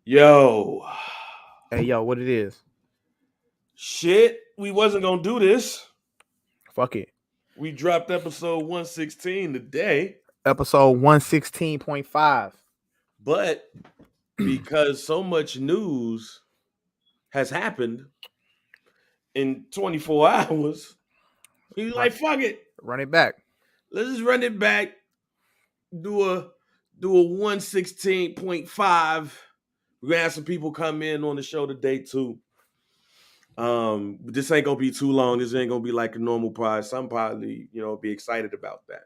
Yo, Hey, yo, what it is? shit, we wasn't gonna do this. Fuck it. We dropped episode 116 today, Episode 116.5. but because so much news has happened in 24 hours, we Run, like, fuck it. run it back. Let's just run it back, do a do a 116.5. We're gonna have some people come in on the show today too. This ain't gonna be too long. This ain't gonna be like a normal pod. Some probably, be excited about that.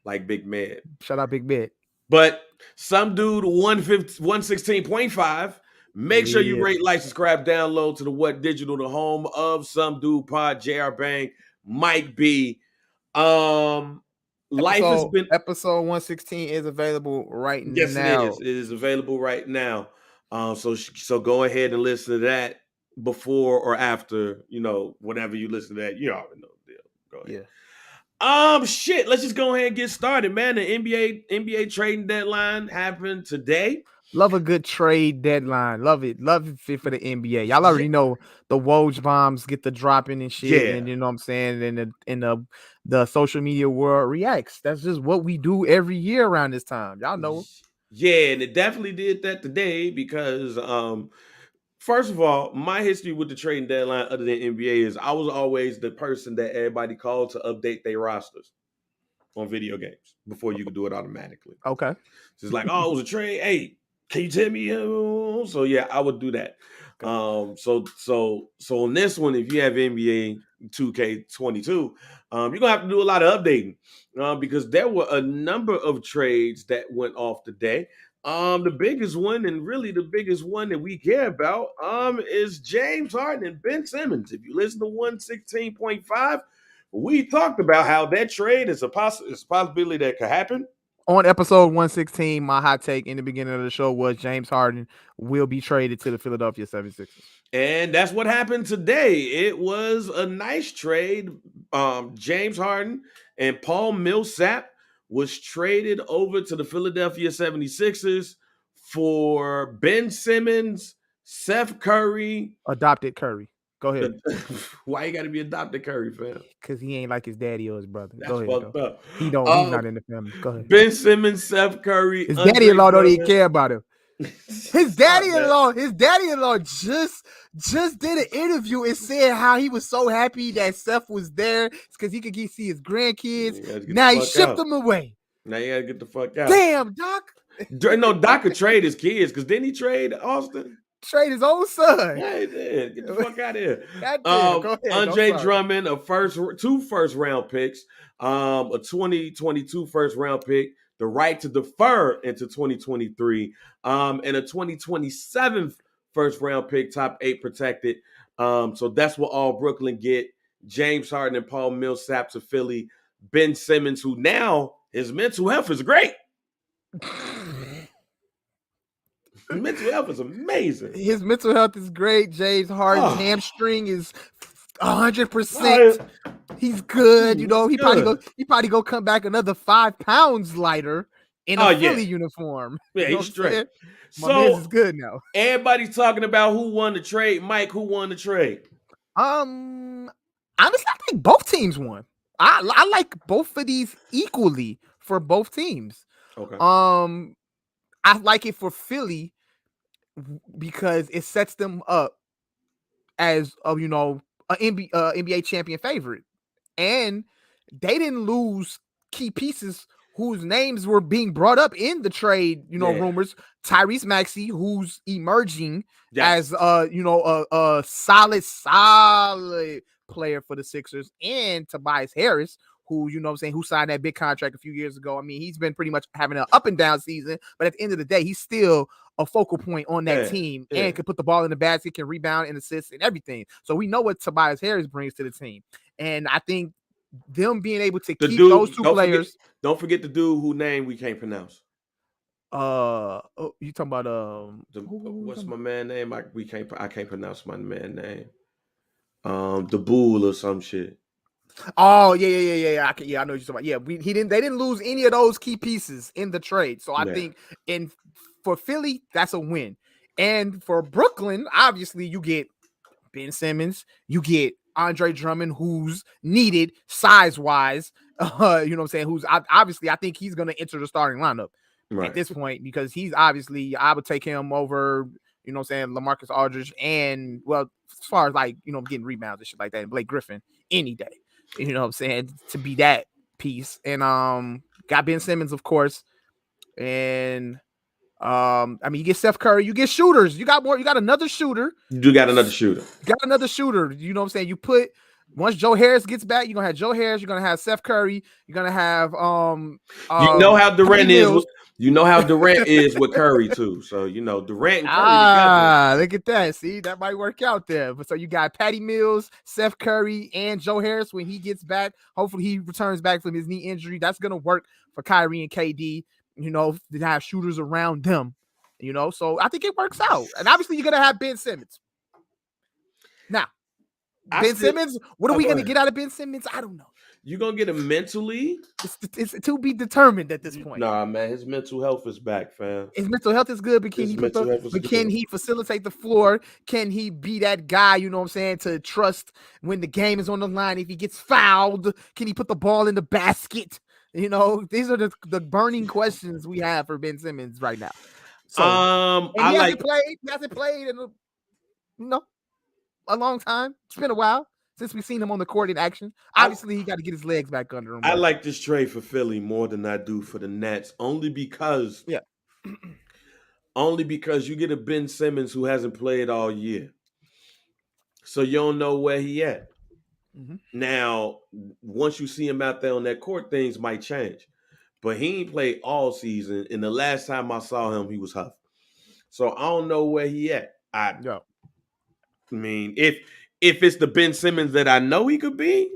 Like Big Man. Shout out Big Bit. But some dude 116.5. Make sure you Yeah. rate, like, subscribe, download to the What Digital, the home of Some Dude Pod, JR Bang, Mike B. Life has been Episode 116 is available right yes, it now. is. It is available right now. So go ahead and listen to that before or after, whenever you listen to that. You already know the deal. Go ahead. Yeah. Shit. Let's just go ahead and get started, man. The NBA trading deadline happened today. Love a good trade deadline. Love it. Love it for the NBA. Y'all already know the Woj bombs get the dropping and shit. Yeah. And you know what I'm saying? And the social media world reacts. That's just what we do every year around this time. Y'all know. Yeah, and it definitely did that today because first of all, my history with the trading deadline other than NBA is I was always the person that everybody called to update their rosters on video games before you could do it automatically. Okay. So it's like, oh, it was a trade. Hey, can you tell me? So yeah, I would do that. Okay. So on this one, if you have NBA 2K22, you're gonna have to do a lot of updating because there were a number of trades that went off today. The biggest one, and really the biggest one that we care about, is James Harden and Ben Simmons. If you listen to 116.5, we talked about how that trade is a possibility that could happen. On episode 116, my hot take in the beginning of the show was James Harden will be traded to the Philadelphia 76ers. And that's what happened today. It was a nice trade. James Harden and Paul Millsap was traded over to the Philadelphia 76ers for Ben Simmons, Seth Curry. Adopted Curry. Go ahead. Why you got to be adopted Curry, fam? Because he ain't like his daddy or his brother. That's Go ahead. fucked up. He's not in the family. Go ahead. Ben Simmons, Seth Curry. His daddy-in-law don't even care about him. His daddy-in-law just did an interview and said how he was so happy that Seth was there. It's because he could see his grandkids. Now he shipped them away. Now you gotta get the fuck out. Damn, Doc. No, Doc could trade his kids because didn't he trade Austin? Trade his own son. Yeah, he did. Get the fuck out of here. Go ahead. Andre Drummond, two first round picks, a 2022 first round pick, the right to defer into 2023, and a 2027 first round pick, top 8 protected. So that's what all Brooklyn get. James Harden and Paul Millsap to Philly. Ben Simmons, who now his mental health is great. His mental health is amazing. His mental health is great. James Harden's hamstring is 100%. He's good. You know, he probably go come back another 5 pounds lighter in a Philly uniform. Yeah, he's straight. My man's is good now. Everybody's talking about who won the trade. Mike, who won the trade? Honestly, I think both teams won. I like both of these equally for both teams. Okay. I like it for Philly because it sets them up as an NBA champion favorite, and they didn't lose key pieces whose names were being brought up in the trade. Rumors. Tyrese Maxey, who's emerging as a solid player for the Sixers, and Tobias Harris, who who signed that big contract a few years ago. I mean, he's been pretty much having an up and down season, but at the end of the day, he's still a focal point on that team and can put the ball in the basket, can rebound and assist and everything. So we know what Tobias Harris brings to the team. And I think them being able to keep those two players. Don't forget the dude whose name we can't pronounce. You talking about what's my man name? I can't pronounce my man name. The Bull or some shit. Oh yeah. I know what you're talking about. Yeah, they didn't lose any of those key pieces in the trade. So I think for Philly, that's a win. And for Brooklyn, obviously, you get Ben Simmons, you get Andre Drummond, who's needed size-wise. You know what I'm saying? Who's obviously, I think he's going to enter the starting lineup at Right. this point because he's obviously, I would take him over, you know what I'm saying, LaMarcus Aldridge and, well, as far as like, you know, getting rebounds and shit like that, and Blake Griffin any day, you know what I'm saying, to be that piece. And got Ben Simmons, of course. And I mean, you get Steph Curry, you get shooters. You got another shooter. You do got another shooter. Got another shooter. You know what I'm saying? You put once Joe Harris gets back, you're gonna have Joe Harris, you're gonna have Steph Curry, you're gonna have You know how Patty Durant is. Mills. You know how Durant is with Curry too. So you know Durant and Curry together. Look at that. See, that might work out there. But so you got Patty Mills, Steph Curry, and Joe Harris when he gets back. Hopefully he returns back from his knee injury. That's gonna work for Kyrie and KD, you know, to have shooters around them. You know, so I think it works out. And obviously you're gonna have Ben Simmons. Now, Simmons, what are we going to get out of Ben Simmons? I don't know. You're going to get him mentally? It's to be determined at this point. Nah, man, his mental health is back, fam. His mental health is good, but can he facilitate the floor? Can he be that guy, you know what I'm saying, to trust when the game is on the line? If he gets fouled, can he put the ball in the basket? You know, these are the burning questions we have for Ben Simmons right now. So, he hasn't played in a long time. It's been a while since we've seen him on the court in action. Obviously, he got to get his legs back under him. I like this trade for Philly more than I do for the Nets, only because you get a Ben Simmons who hasn't played all year, so you don't know where he at. Mm-hmm. Now, once you see him out there on that court, things might change. But he ain't played all season, and the last time I saw him, he was huff. So I don't know where he at. I mean, if it's the Ben Simmons that I know he could be,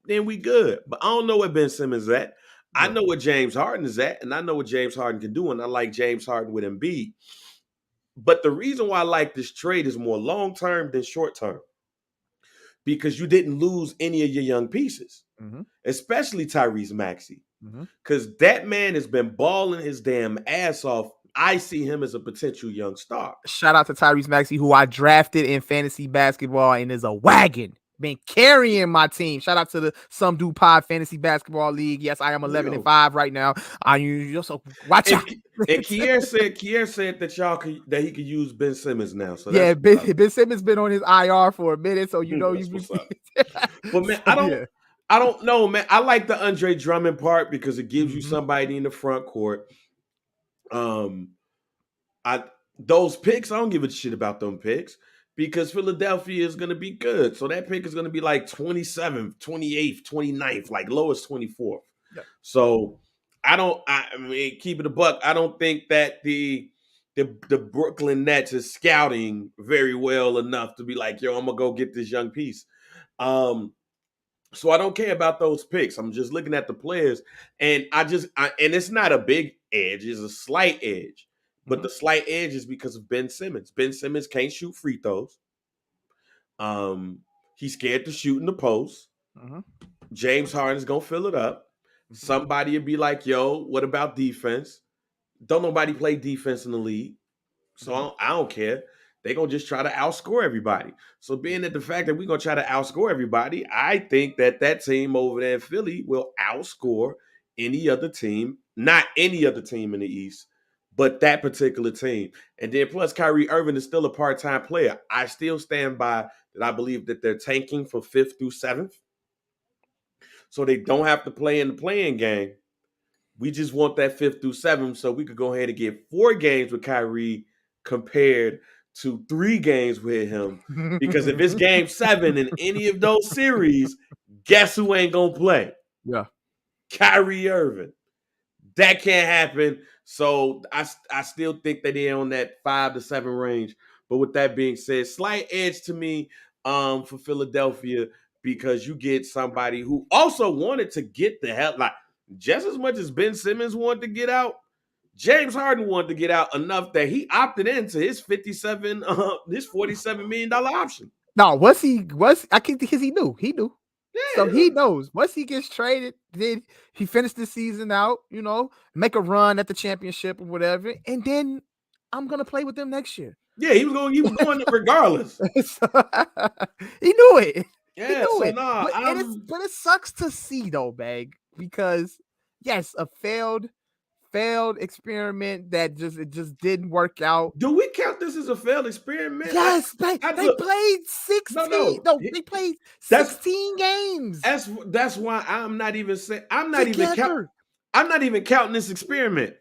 then we good. But I don't know where Ben Simmons is at. I know where James Harden is at, and I know what James Harden can do, and I like James Harden with Embiid. But the reason why I like this trade is more long-term than short-term. Because you didn't lose any of your young pieces, especially Tyrese Maxey. Because that man has been balling his damn ass off. I see him as a potential young star. Shout out to Tyrese Maxey, who I drafted in fantasy basketball and is a wagon. Been carrying my team. Shout out to the Some Do Pod Fantasy Basketball League. Yes, I am 11-5 right now. So watch out. And Kier said that he could use Ben Simmons now. So yeah, Ben Simmons been on his IR for a minute, so you know you. But man, I don't know, man. I like the Andre Drummond part because it gives you somebody in the front court. Those picks, I don't give a shit about them picks because Philadelphia is going to be good. So that pick is going to be like 27th, 28th, 29th, like lowest 24th. Yeah. So I mean, keep it a buck. I don't think that the Brooklyn Nets is scouting very well enough to be like, yo, I'm going to go get this young piece. So I don't care about those picks. I'm just looking at the players, and and it's not a big edge; it's a slight edge. But the slight edge is because of Ben Simmons. Ben Simmons can't shoot free throws. He's scared to shoot in the post. James Harden's gonna fill it up. Somebody would be like, "Yo, what about defense? Don't nobody play defense in the league, so I don't care." They're going to just try to outscore everybody. So being that the fact that we're going to try to outscore everybody, I think that team over there in Philly will outscore any other team, not any other team in the East, but that particular team. And then plus Kyrie Irving is still a part-time player. I still stand by that I believe that they're tanking for 5th through 7th. So they don't have to play in the playing game. We just want that 5th through 7th so we could go ahead and get 4 games with Kyrie compared to 3 games with him, because if it's game 7 in any of those series, guess who ain't gonna play? Yeah, Kyrie Irving. That can't happen. So I still think that they're on that 5 to 7 range. But with that being said, slight edge to me for Philadelphia because you get somebody who also wanted to get the hell, like just as much as Ben Simmons wanted to get out. James Harden wanted to get out enough that he opted into his $47 million option. No, I think because he knew. Yeah. So he knows once he gets traded, then he finished the season out, make a run at the championship or whatever, and then I'm gonna play with them next year. Yeah, he was going regardless. He knew it. He Yeah, knew so it. nah, But it sucks to see though, Bag, because yes, a failed experiment that just didn't work out. do we count this as a failed experiment? Yes, I they look, played no, 16. no. No, they played That's 16 games that's why I'm not even saying together. I'm not even counting this experiment.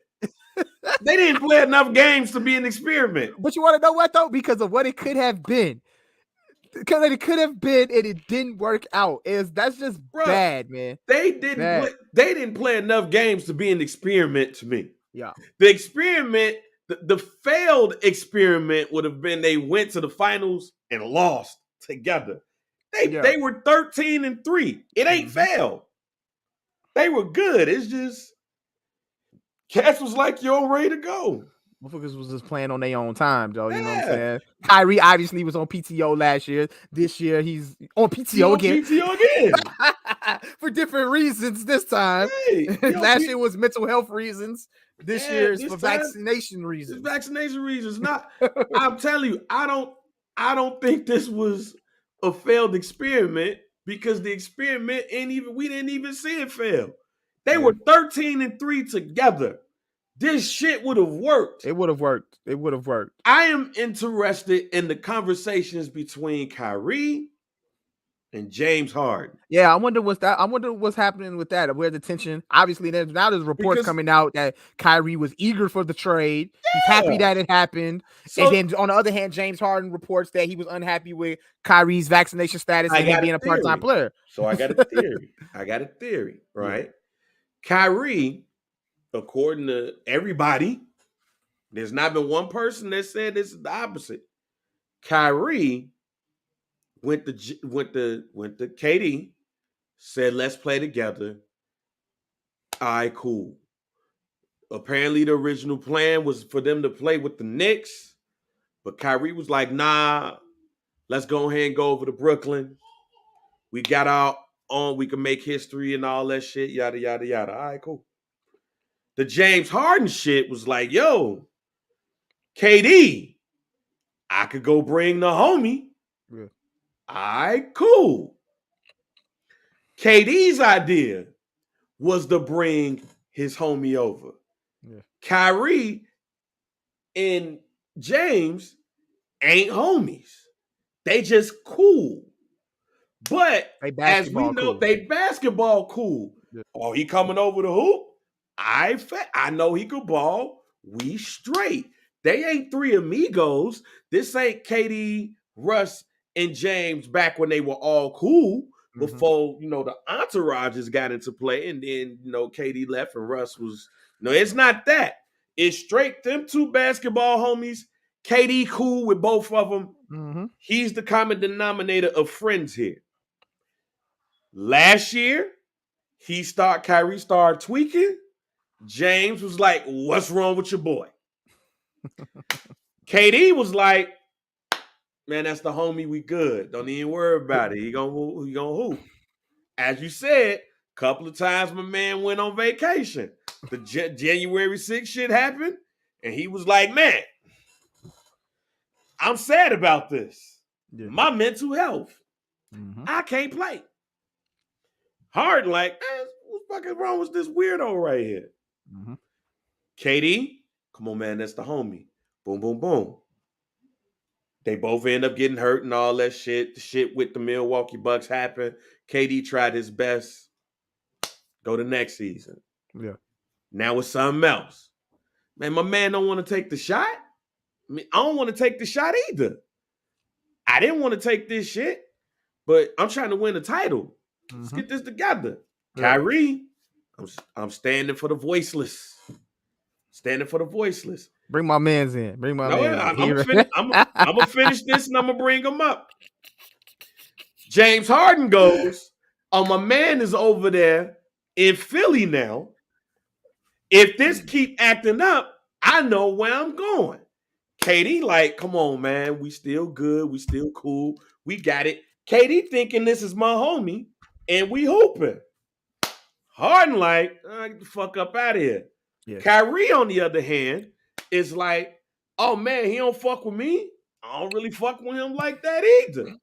They didn't play enough games to be an experiment. But you want to know what though? Because of what it could have been. Because it could have been and it didn't work out. That's just Bruh, bad, man. Bad. they didn't play enough games to be an experiment to me. Yeah. The experiment, the failed experiment would have been they went to the finals and lost together. Yeah. They were 13-3. It ain't failed. They were good. It's just Cats was like, yo, ready to go. Motherfuckers was just playing on their own time, though. You know what I'm Yeah. saying? Kyrie obviously was on PTO last year. This year he's on He PTO on again. PTO again. For different reasons this time. Hey, Last year was mental health reasons. This year is for time, vaccination reasons. It's vaccination reasons. Not I'm telling you, I don't think this was a failed experiment because the experiment we didn't even see it fail. They were 13-3 together. This shit would have worked. It would have worked. It would have worked. I am interested in the conversations between Kyrie and James Harden. Yeah, I wonder what's happening with that. Where's the tension? Obviously, there's reports coming out that Kyrie was eager for the trade. Yeah. He's happy that it happened. So, and then on the other hand, James Harden reports that he was unhappy with Kyrie's vaccination status and him being a part-time player. So I got a theory. Right? Yeah. Kyrie, according to everybody, there's not been one person that said this is the opposite. Kyrie went to KD, said, let's play together. All right, cool. Apparently, the original plan was for them to play with the Knicks, but Kyrie was like, nah, let's go ahead and go over to Brooklyn. We got our own, we can make history and all that shit, yada, yada, yada. All right, cool. The James Harden shit was like, yo, KD, I could go bring the homie. Yeah. All right, cool. KD's idea was to bring his homie over. Yeah. Kyrie and James ain't homies. They just cool. But as we know, they basketball cool. Yeah. Oh, he coming over the hoop? I know he could ball. We straight. They ain't three amigos. This ain't KD, Russ, and James back when they were all cool. Before, the entourages got into play, and then, KD left and Russ was, it's not that. It's straight them two basketball homies. KD cool with both of them. Mm-hmm. He's the common denominator of friends here. Last year, Kyrie started tweaking. James was like, what's wrong with your boy? KD was like, man, that's the homie, we good. Don't even worry about it. He gonna hoop. As you said, a couple of times my man went on vacation. The January 6th shit happened, and he was like, man, I'm sad about this. Yeah. My mental health. Mm-hmm. I can't play. Harden like, what's fucking wrong with this weirdo right here? Mm-hmm. KD, come on, man, that's the homie. Boom, boom, boom. They both end up getting hurt and all that shit. The shit with the Milwaukee Bucks happened. KD tried his best. Go to next season. Yeah. Now it's something else. Man, my man don't want to take the shot. I mean, I don't want to take the shot either. I didn't want to take this shit, but I'm trying to win a title. Mm-hmm. Let's get this together. Yeah. Kyrie, I'm standing for the voiceless. Standing for the voiceless. Bring my mans in. Bring my mans in. I'm going to finish this and I'm going to bring them up. James Harden goes, oh, my man is over there in Philly now. If this keep acting up, I know where I'm going. KD like, come on, man. We still good. We still cool. We got it. KD thinking this is my homie and we hooping. Harden like, get the fuck up out of here. Yeah. Kyrie, on the other hand, is like, oh man, he don't fuck with me. I don't really fuck with him like that either.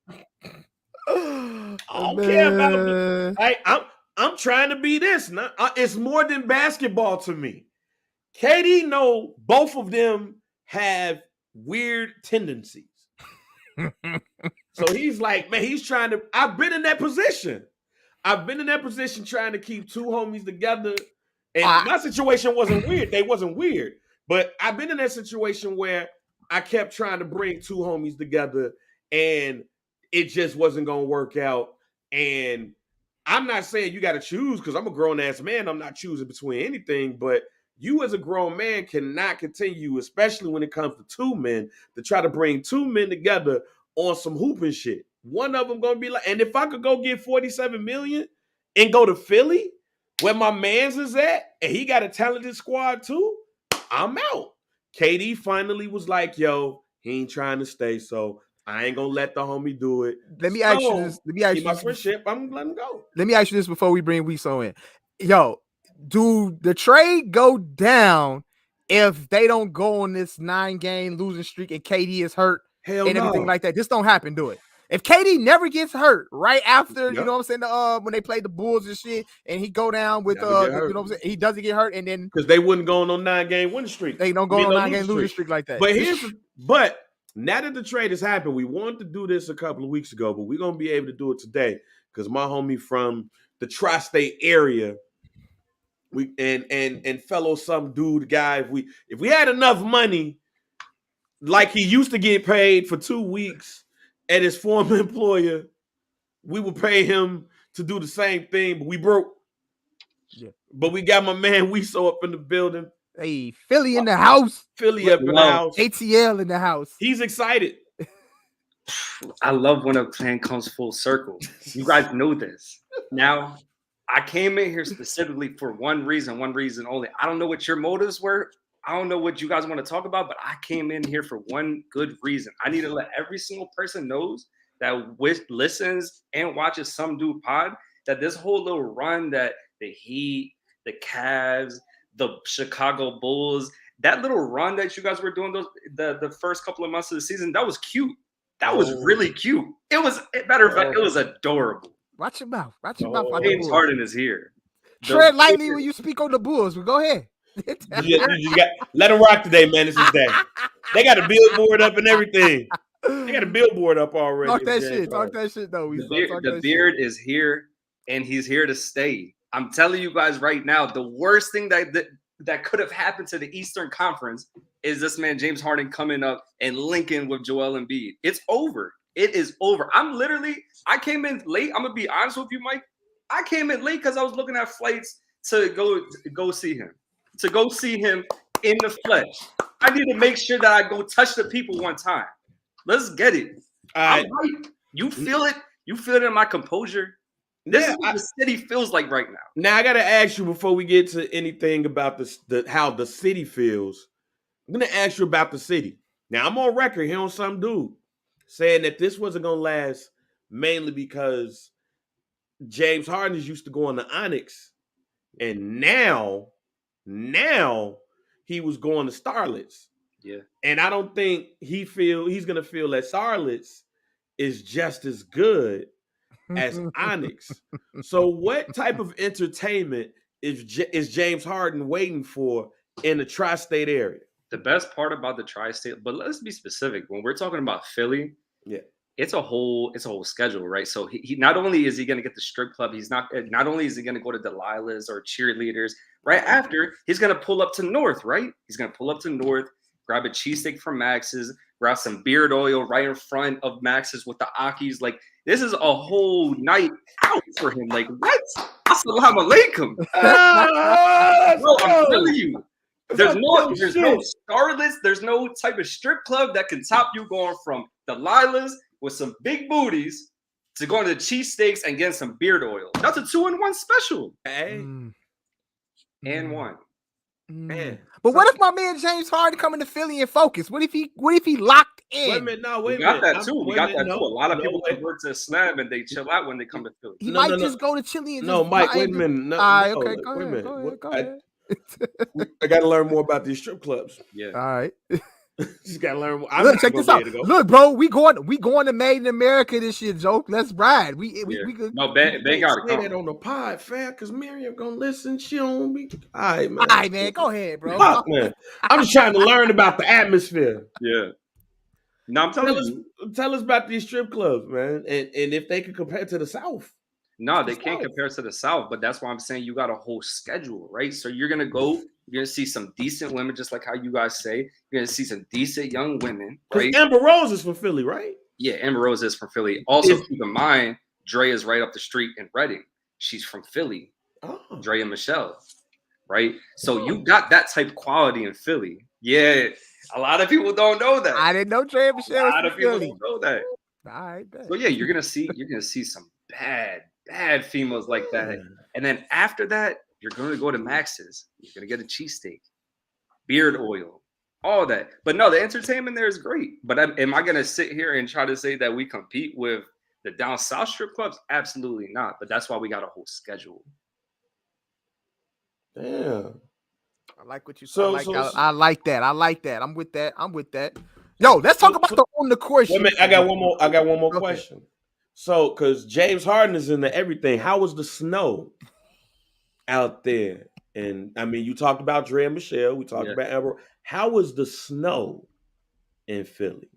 I don't care about me. Man. I'm trying to be this. It's more than basketball to me. KD know both of them have weird tendencies. So he's like, man, he's trying to. I've been in that position. Trying to keep two homies together. And my situation wasn't weird. They wasn't weird. But I've been in that situation where I kept trying to bring two homies together and it just wasn't going to work out. And I'm not saying you got to choose because I'm a grown ass man. I'm not choosing between anything. But you as a grown man cannot continue, especially when it comes to two men, to try to bring two men together on some hooping shit. One of them going to be like, and if I could go get 47 million and go to Philly, where my man's is at, and he got a talented squad too, I'm out. KD finally was like, yo, he ain't trying to stay, so I ain't gonna let the homie do it. Let me ask you this. Let me ask you my this. friendship, I'm gonna let him go. Let me ask you this before we bring Wiso in. Yo, do the trade go down if they don't go on this 9-game losing streak and KD is hurt Hell and everything no. like that? Just don't happen, do it. If KD never gets hurt right after, you know what I'm saying, when they play the Bulls and shit, and he go down with, you know what I'm saying, he doesn't get hurt, and then because they wouldn't go on no 9-game winning streak. They don't go on 9-game losing streak like that. But now that the trade has happened, we wanted to do this a couple of weeks ago, but we're gonna be able to do it today because my homie from the tri-state area, we and fellow some dude guy, if we had enough money, like he used to get paid for 2 weeks at his former employer, we would pay him to do the same thing, but we broke. Yeah. But we got my man Wiso up in the building. Hey, Philly in the house. Philly up in the house. ATL in the house. He's excited. I love when a plan comes full circle. You guys know this. Now, I came in here specifically for one reason only. I don't know what your motives were. I don't know what you guys want to talk about, but I came in here for one good reason. I need to let every single person knows that listens and watches Some Dude Pod that this whole little run that the Heat, the Cavs, the Chicago Bulls, that little run that you guys were doing the first couple of months of the season, that was cute. That was really cute. It was, matter of fact, it was adorable. Watch your mouth. Watch your mouth. James Harden is here. Tread lightly when you speak on the Bulls, but go ahead. you let them rock today, man. This is day. They got a billboard up and everything. They got a billboard up already. Talk that shit, though. The beard is here, and he's here to stay. I'm telling you guys right now, the worst thing that could have happened to the Eastern Conference is this man James Harden coming up and linking with Joel Embiid. It's over. It is over. I came in late. I'm gonna be honest with you, Mike. I came in late because I was looking at flights to go see him. To go see him in the flesh. I need to make sure that I go touch the people one time. Let's get it. I'm right. You feel it? You feel it in my composure? This is what the city feels like right now. Now I gotta ask you before we get to anything about how the city feels. I'm gonna ask you about the city. Now I'm on record here on Some Dude saying that this wasn't gonna last mainly because James Harden is used to going to Onyx, and now he was going to Starlets. Yeah. And I don't think he's gonna feel that Starlets is just as good as Onyx. So what type of entertainment is James Harden waiting for in the tri-state area? The best part about the tri-state, but let's be specific. When we're talking about Philly, it's a whole schedule, right? So he not only is he going to get the strip club, not only is he going to go to Delilah's or cheerleaders. Right after, he's going to pull up to North, right? He's going to pull up to North, grab a cheesesteak from Max's, grab some beard oil right in front of Max's with the Akis. Like, this is a whole night out for him. Like, what? Assalamu alaikum. Bro, I'm telling you. There's no Starlets. There's no type of strip club that can top you going from Delilah's with some big booties to going to cheesesteaks and getting some beard oil. That's a 2-in-1 special. Hey. And one. Man. But what if my man James Harden coming to Philly and focus? What if he locked in? Wait a minute. We got that too. A lot of people convert to Slam and they chill out when they come to Philly. He might just go to Chile and Mike, wait a minute. Okay, go ahead. I got to learn more about these strip clubs. Yeah. All right. Just gotta learn. Look, check this out. Look, bro, we going to Made in America this year, Joke. Let's ride. We could. No, they got to say that on the pod, fam, because Miriam gonna listen. She don't be. All right, man. All right, man. Go ahead, bro. Fuck, man. I'm just trying to learn about the atmosphere. Yeah. No, I'm telling you. Tell us about these strip clubs, man, and if they could compare to the South. No, they can't compare to the South, but that's why I'm saying you got a whole schedule, right? So you're gonna go, you're gonna see some decent women, just like how you guys say. You're gonna see some decent young women, right? Amber Rose is from Philly, right? Yeah, Amber Rose is from Philly. Also, keep in mind, Dre is right up the street in Reading. She's from Philly. Dre and Michelle, right? So you got that type of quality in Philly. Yeah, a lot of people don't know that. I didn't know Dre and Michelle. A lot of people don't know that. All right, so yeah, you're gonna see some bad females like that. And then after that, you're going to go to Max's. You're going to get a cheesesteak, beard oil, all that. But no, the entertainment there is great. But am I going to sit here and try to say that we compete with the down south strip clubs? Absolutely not. But that's why we got a whole schedule. Damn. I like what you said. I like that. I'm with that. Yo, let's talk about the on the court. Wait a minute, I got one more question. So, because James Harden is into everything, how was the snow out there? And I mean, you talked about Dre and Michelle. We talked about Amber. How was the snow in Philly?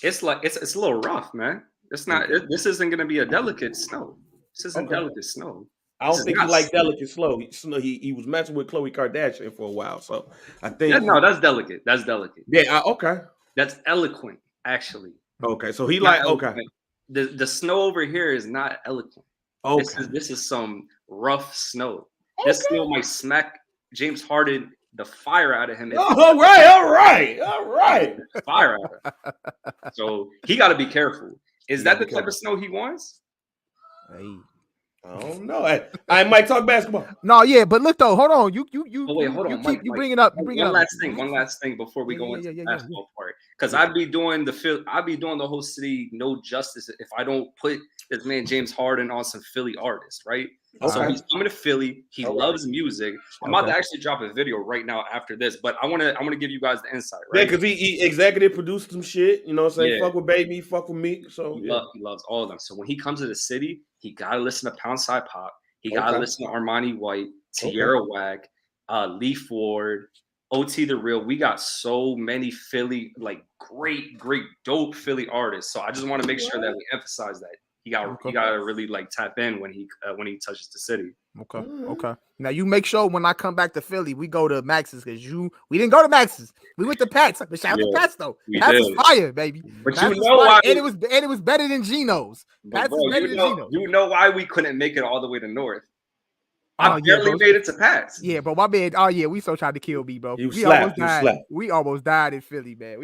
It's like it's a little rough, man. It's not. This isn't going to be a delicate snow. This isn't delicate snow. I don't think he liked delicate snow. He was messing with Khloe Kardashian for a while, so I think that's delicate. That's delicate. Yeah. Okay. That's eloquent, actually. Okay. So he like The snow over here is not eloquent. Okay. This is some rough snow. Okay. This snow might smack James Harden the fire out of him. All right. Fire out of him. So he got to be careful. Is that the type of snow he wants? Hey. I don't know. I might talk basketball. No, yeah, but look though, hold on. Hold on. You bring it up. One last thing before we go into the basketball part, because I'd be doing the whole city no justice if I don't put this man James Harden on some Philly artists, right? Okay. So he's coming to Philly. He loves music. I'm about to actually drop a video right now after this, but I want to give you guys the insight, right? Yeah, because he executive produced some shit. You know what I'm saying? Fuck with Baby, fuck with me. So he loves all of them. So when he comes to the city, he gotta listen to Pound Side Pop. He gotta listen to Armani White, Tierra Whack, Leaf Ward, OT the Real. We got so many Philly, like great, dope Philly artists. So I just want to make sure that we emphasize that. He got to really like tap in when he touches the city. Okay. Now you make sure when I come back to Philly, we go to Max's because we didn't go to Max's. We went to Pat's. But shout out to Pat's though. Pat's was fire, baby. But Pat's you know why? And it was better than Geno's. Pat's was better than Geno's. You know why we couldn't make it all the way to North? I barely made it to Pat's. Yeah, bro. My man. Oh yeah, we so tried to kill me, bro. We almost died in Philly, man.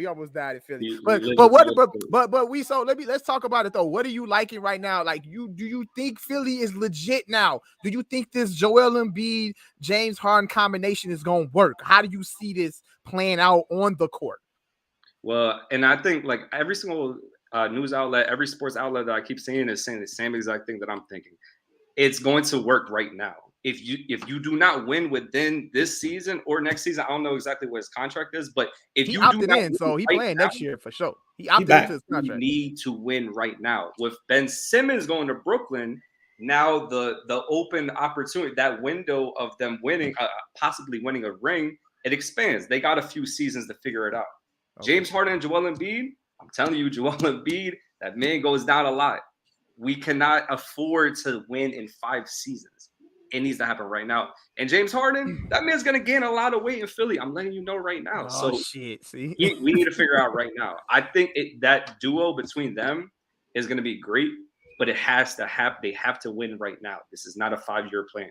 Let's talk about it though. What are you liking right now? Like, do you think Philly is legit now? Do you think this Joel Embiid, James Harden combination is gonna work? How do you see this playing out on the court? Well, and I think like every single news outlet, every sports outlet that I keep seeing is saying the same exact thing that I'm thinking. It's going to work right now. If you do not win within this season or next season, I don't know exactly what his contract is, but if he you opted do not in, so he playing next year for sure. He opted into his contract. You need to win right now. With Ben Simmons going to Brooklyn, now the open opportunity, that window of them winning, possibly winning a ring, it expands. They got a few seasons to figure it out. Okay. James Harden and Joel Embiid, I'm telling you, Joel Embiid, that man goes down a lot. We cannot afford to win in 5 seasons. It needs to happen right now. And James Harden, that man's going to gain a lot of weight in Philly. I'm letting you know right now. See? We need to figure out right now. I think that duo between them is going to be great, but they have to win right now. This is not a 5-year plan.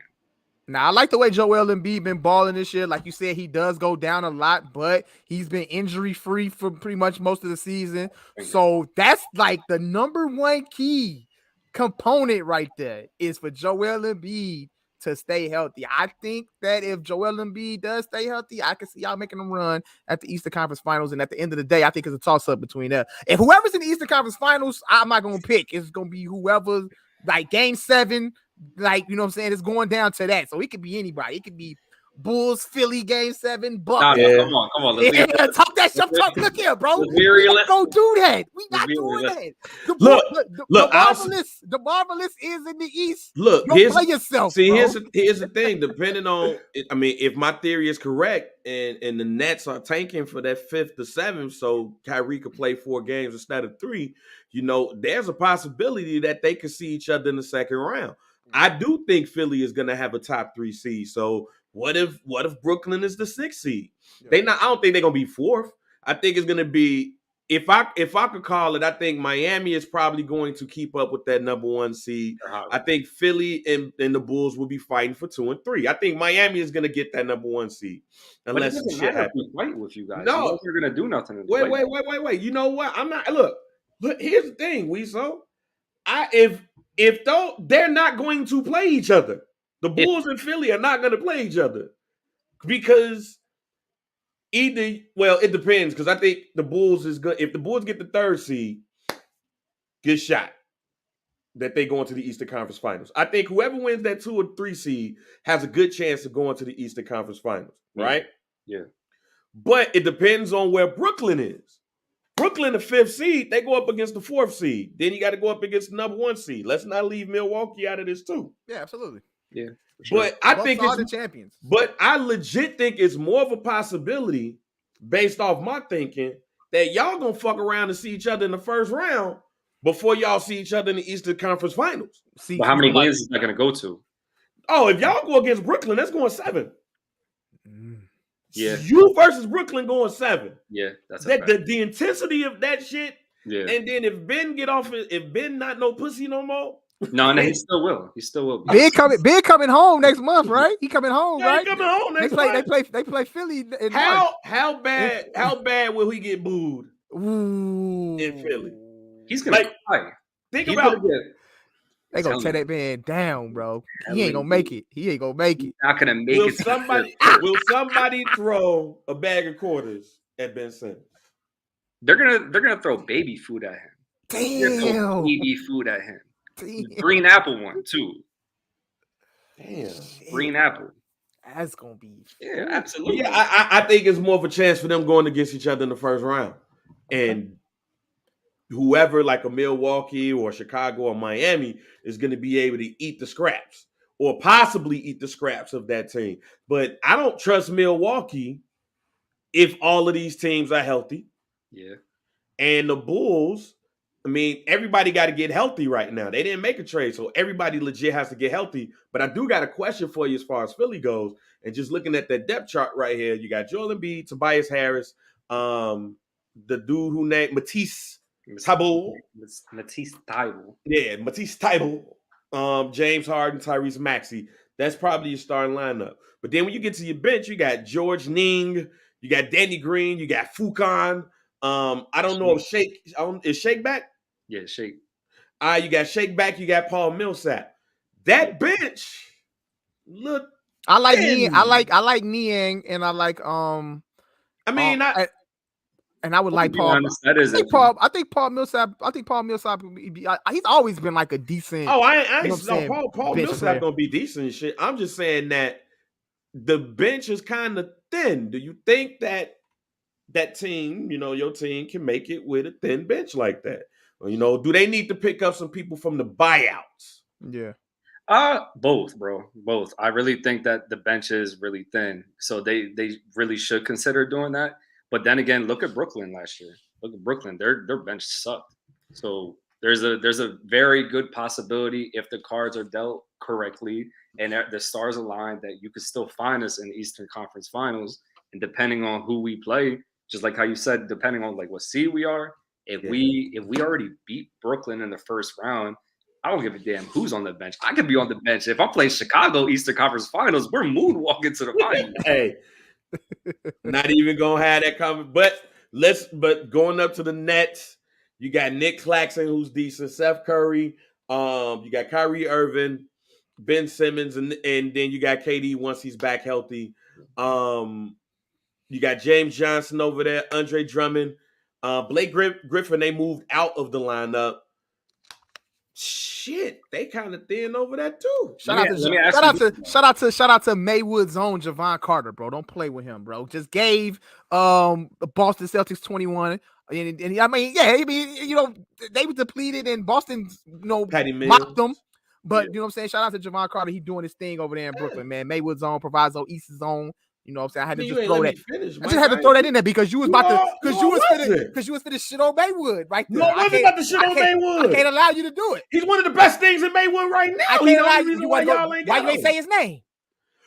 Now, I like the way Joel Embiid been balling this year. Like you said, he does go down a lot, but he's been injury-free for pretty much most of the season. So that's like the number one key component right there is for Joel Embiid to stay healthy. I think that if Joel Embiid does stay healthy, I can see y'all making a run at the Eastern Conference Finals. And at the end of the day, I think it's a toss-up between them. If whoever's in the Eastern Conference Finals, I'm not going to pick. It's going to be whoever, like Game 7, like, you know what I'm saying? It's going down to that. So it could be anybody. It could be Bulls, Philly, Game 7, Bucks. Nah, come on. Talk that shit. Look here, bro. We not gonna do that. We not doing that. The marvelous is in the East. Look, play yourself. See, bro. here's the thing. Depending on, I mean, if my theory is correct, and the Nets are tanking for that 5th to 7th, so Kyrie could play 4 games instead of 3. There's a possibility that they could see each other in the second round. I do think Philly is going to have a top 3 seed. So what if Brooklyn is the 6th seed? Yeah. I don't think they're going to be 4th. I think it's going to be, if I could call it, I think Miami is probably going to keep up with that number 1 seed. I think Philly and the Bulls will be fighting for 2 and 3. I think Miami is going to get that number 1 seed. Unless but it doesn't matter if we fight with you guys. No, you're going to do nothing. Wait. You know what? I'm not. Look. Here's the thing, Weeso. If though they're not going to play each other, the Bulls and Philly are not going to play each other because it depends. Because I think the Bulls is good. If the Bulls get the 3rd seed, good shot that they go into the Eastern Conference Finals. I think whoever wins that 2 or 3 seed has a good chance of going to the Eastern Conference Finals, right? Yeah. But it depends on where Brooklyn is. Brooklyn, the 5th seed, they go up against the 4th seed. Then you got to go up against the number 1 seed. Let's not leave Milwaukee out of this too. Yeah, absolutely. Yeah, sure. But I think it's the champions. But I legit think it's more of a possibility, based off my thinking, that y'all gonna fuck around and see each other in the first round before y'all see each other in the Eastern Conference Finals. But how many games is that gonna go to? Oh, if y'all go against Brooklyn, that's going 7. Yeah, you versus Brooklyn going 7. Yeah, that's the intensity of that shit. Yeah, and then if Ben not no pussy no more. No, he still will. He still will. Ben coming home next month, right? He coming home, right? He coming home next month. They play Philly. How bad will he get booed? Ooh. In Philly? He's gonna play. Think about it. They gonna tear that man down, bro. He ain't gonna make it. He's not gonna make it. Will somebody throw a bag of quarters at Ben Simmons? They're gonna throw baby food at him. Damn. Baby food at him. Damn. Green apple one too. Damn. Green apple. That's gonna be. Yeah, absolutely. Yeah, I think it's more of a chance for them going against each other in the first round, and whoever, like a Milwaukee or Chicago or Miami, is going to be able to eat the scraps or possibly eat the scraps of that team. But I don't trust Milwaukee if all of these teams are healthy. Yeah. And the Bulls, I mean, everybody got to get healthy right now. They didn't make a trade, so everybody legit has to get healthy. But I do got a question for you as far as Philly goes. And just looking at that depth chart right here, you got Joel Embiid, Tobias Harris, the dude who named Matisse Thybulle. Matisse Thybulle. Yeah, Matisse Thybulle. James Harden, Tyrese Maxey. That's probably your starting lineup. But then when you get to your bench, you got George Ning, you got Danny Green, you got Fukan. I don't know if Shake is Shake back? Yeah, Shake. You got Shake back, you got Paul Millsap. That bench look. I like Niang. I like Niang, and I like and I would like Paul. Honest, I think Paul Millsap. He's always been like a decent. Oh, I ain't Paul Millsap gonna be decent and shit. I'm just saying that the bench is kind of thin. Do you think that team, your team, can make it with a thin bench like that? Or, do they need to pick up some people from the buyouts? Yeah. Both, bro. Both. I really think that the bench is really thin, so they really should consider doing that. But then again, look at Brooklyn last year. Look at Brooklyn; their bench sucked. So there's a very good possibility, if the cards are dealt correctly and the stars align, that you could still find us in the Eastern Conference Finals. And depending on who we play, just like how you said, depending on like what seed we are, if we already beat Brooklyn in the first round, I don't give a damn who's on the bench. I could be on the bench. If I'm playing Chicago Eastern Conference Finals, we're moonwalking to the finals. Hey, not even gonna have that comment. But going up to the Nets, you got Nick Claxton, who's decent, Seth Curry, you got Kyrie Irving, Ben Simmons, and then you got KD once he's back healthy. You got James Johnson over there, Andre Drummond, Blake Griffin. They moved out of the lineup. shit, they kind of thin over that too. Shout out to Maywood's own Javon Carter, bro. Don't play with him, bro. Just gave the Boston Celtics 21. And I mean, yeah, I mean, you know, they were depleted and Boston, you know, mocked them. But you know what I'm saying? Shout out to Javon Carter. He's doing his thing over there in Brooklyn, man. Maywood's own, Proviso, East's own. You know what I'm saying? I had to just throw that. I just had to throw that in there because you was about to, because you was finna shit on Maywood right there. No, I wasn't about to shit on Maywood. I can't allow you to do it. He's one of the best things in Maywood right now. I can't allow you. Why you ain't say his name?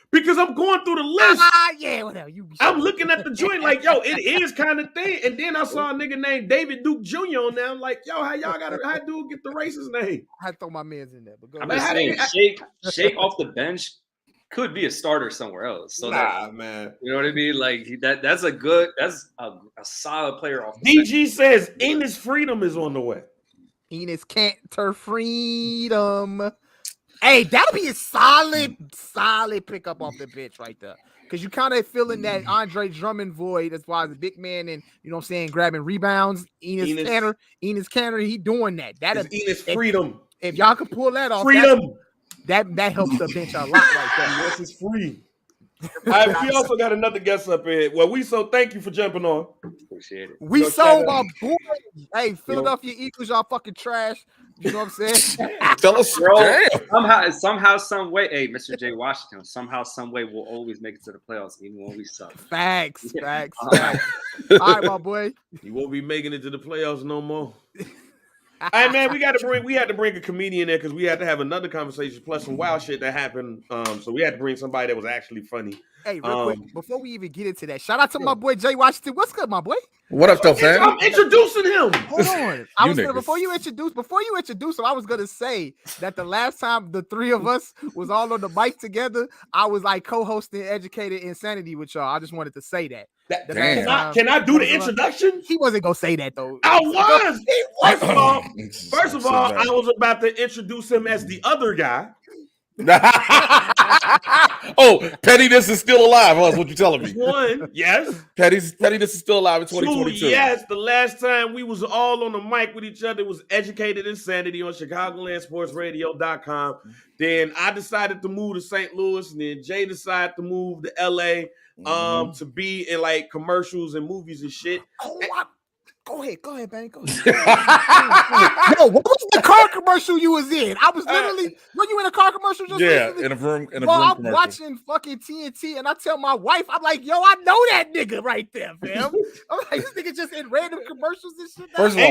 Because I'm going through the list. Yeah, whatever. I'm looking at the joint like, yo, it is kind of thin. And then I saw a nigga named David Duke Jr. on there. I'm like, yo, how dude get the racist name? I had to throw my mans in there. But go I'm just saying, Shake off the bench could be a starter somewhere else. So man. You know what I mean? Like that's a solid player off the DG bench. says Enes Freedom is on the way. Enes Kanter Freedom. Hey, that'll be a solid pickup off the bench right there. Because you kind of feeling that Andre Drummond void as far as the big man and, you know what I'm saying, grabbing rebounds. Enes Kanter, he doing that. Enes Freedom. If y'all can pull that off. Freedom. That helps the bench a lot right there. Yes, it's free. All right, we also got another guest up here. Well, thank you for jumping on. Appreciate it. We sold my boy. Hey, Philadelphia Eagles, y'all fucking trash. You know what I'm saying? Tell us, somehow, some way. Hey, Mr. J. Washington, somehow, some way, we'll always make it to the playoffs, even when we suck. Facts. All right, my boy. You won't be making it to the playoffs no more. All right, man, we had to bring a comedian in because we had to have another conversation plus some wild shit that happened. So we had to bring somebody that was actually funny. Hey, real quick, before we even get into that, shout out to my boy Jay Washington. What's good, my boy? What up, though, fam? I'm introducing him. Hold on. Before you introduce him, I was gonna say that the last time the three of us was all on the mic together, I was like co-hosting Educated Insanity with y'all. I just wanted to say that. Can I do the introduction? He wasn't gonna say that though. I was. First of all, I was about to introduce him as the other guy. Oh, pettiness is still alive. That's what you're telling me. One, yes. Pettiness is still alive in 2022. Two, yes. The last time we was all on the mic with each other was Educated Insanity on ChicagolandSportsRadio.com. Then I decided to move to St. Louis, and then Jay decided to move to LA to be in like commercials and movies and shit. Go ahead, man. Go ahead. Yo, what was the car commercial you was in? I was literally, were you in a car commercial just recently? in a room I'm watching fucking TNT and I tell my wife, I'm like, yo, I know that nigga right there, fam. I'm like, this nigga just in random commercials and shit. First of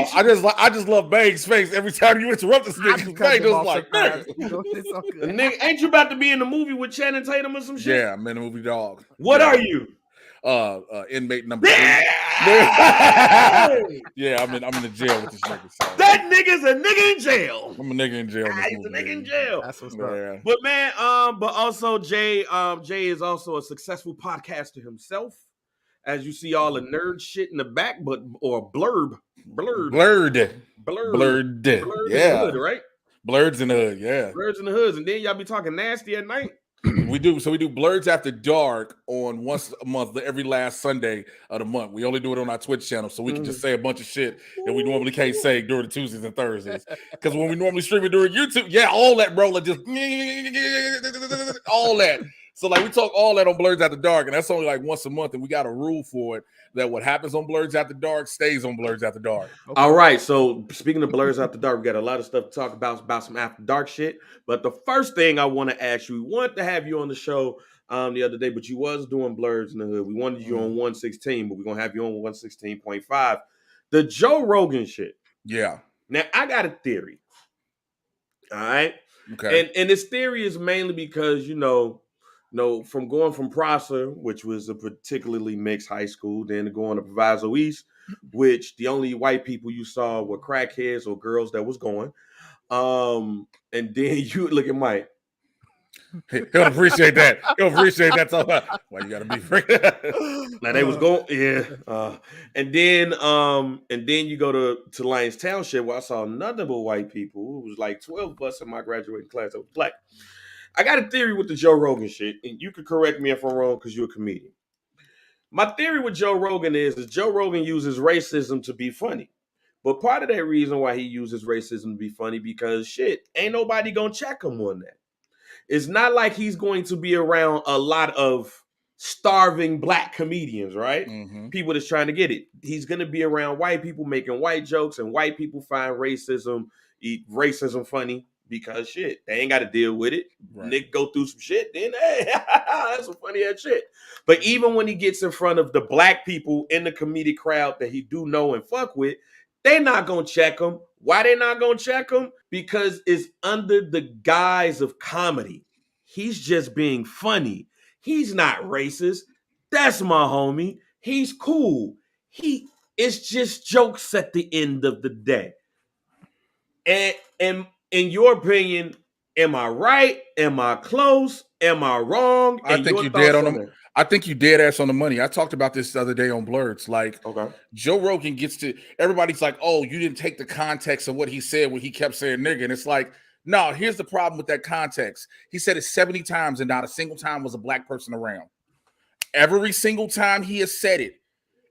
all, I just love Bang's face every time you interrupt this nigga. Bang was like, it's so good. Nigga, ain't you about to be in the movie with Channing Tatum or some shit? Yeah, I'm in the movie Dog. What are you? Inmate number 3. Yeah, I'm in the jail with this nigga. So. That nigga's a nigga in jail. I'm a nigga in jail. He's a nigga in jail. That's what's up. But man, but also Jay is also a successful podcaster himself. As you see all the nerd shit in the back, or blurred. Yeah, hood, right? Blurs in the hood, yeah. Blurs in the hoods, and then y'all be talking nasty at night. We do Blurs After Dark on once a month, every last Sunday of the month. We only do it on our Twitch channel, so we can just say a bunch of shit that we normally can't say during the Tuesdays and Thursdays. Because when we normally stream it during YouTube, all that, bro, like just all that. So like we talk all that on Blurs After Dark, and that's only like once a month, and we got a rule for it that what happens on Blurs After Dark stays on Blurs After Dark. Okay. All right. So speaking of Blurs After Dark, we got a lot of stuff to talk about some After Dark shit. But the first thing I want to ask you, we wanted to have you on the show the other day, but you was doing Blurs in the Hood. We wanted you on 116, but we're gonna have you on 116.5. The Joe Rogan shit. Yeah. Now I got a theory. All right. Okay. And this theory is mainly because from going from Prosser, which was a particularly mixed high school, then to going to Proviso East, which the only white people you saw were crackheads or girls that was going. And then you look at Mike. He'll appreciate that. So why you gotta be freaking. Now they was going, yeah. And then you go to Lyons Township, where I saw nothing but white people. It was like 12 of us in my graduating class that was black. I got a theory with the Joe Rogan shit, and you can correct me if I'm wrong because you're a comedian. My theory with Joe Rogan is Joe Rogan uses racism to be funny. But part of that reason why he uses racism to be funny because shit, ain't nobody gonna check him on that. It's not like he's going to be around a lot of starving black comedians, right? Mm-hmm. People that's trying to get it. He's going to be around white people making white jokes, and white people find racism funny because shit, they ain't got to deal with it. Right. Nick go through some shit, then hey, that's some funny ass shit. But even when he gets in front of the black people in the comedic crowd that he do know and fuck with, they not gonna check him. Why they not gonna check him? Because it's under the guise of comedy. He's just being funny. He's not racist. That's my homie. He's cool. It's just jokes at the end of the day. And in your opinion, am I right? Am I close? Am I wrong? I think you dead on them. I think you dead ass on the money. I talked about this the other day on Blurts. Like, okay. Joe Rogan gets to, everybody's like, oh, you didn't take the context of what he said when he kept saying nigga. And it's like, no, here's the problem with that context. He said it 70 times and not a single time was a black person around. Every single time he has said it,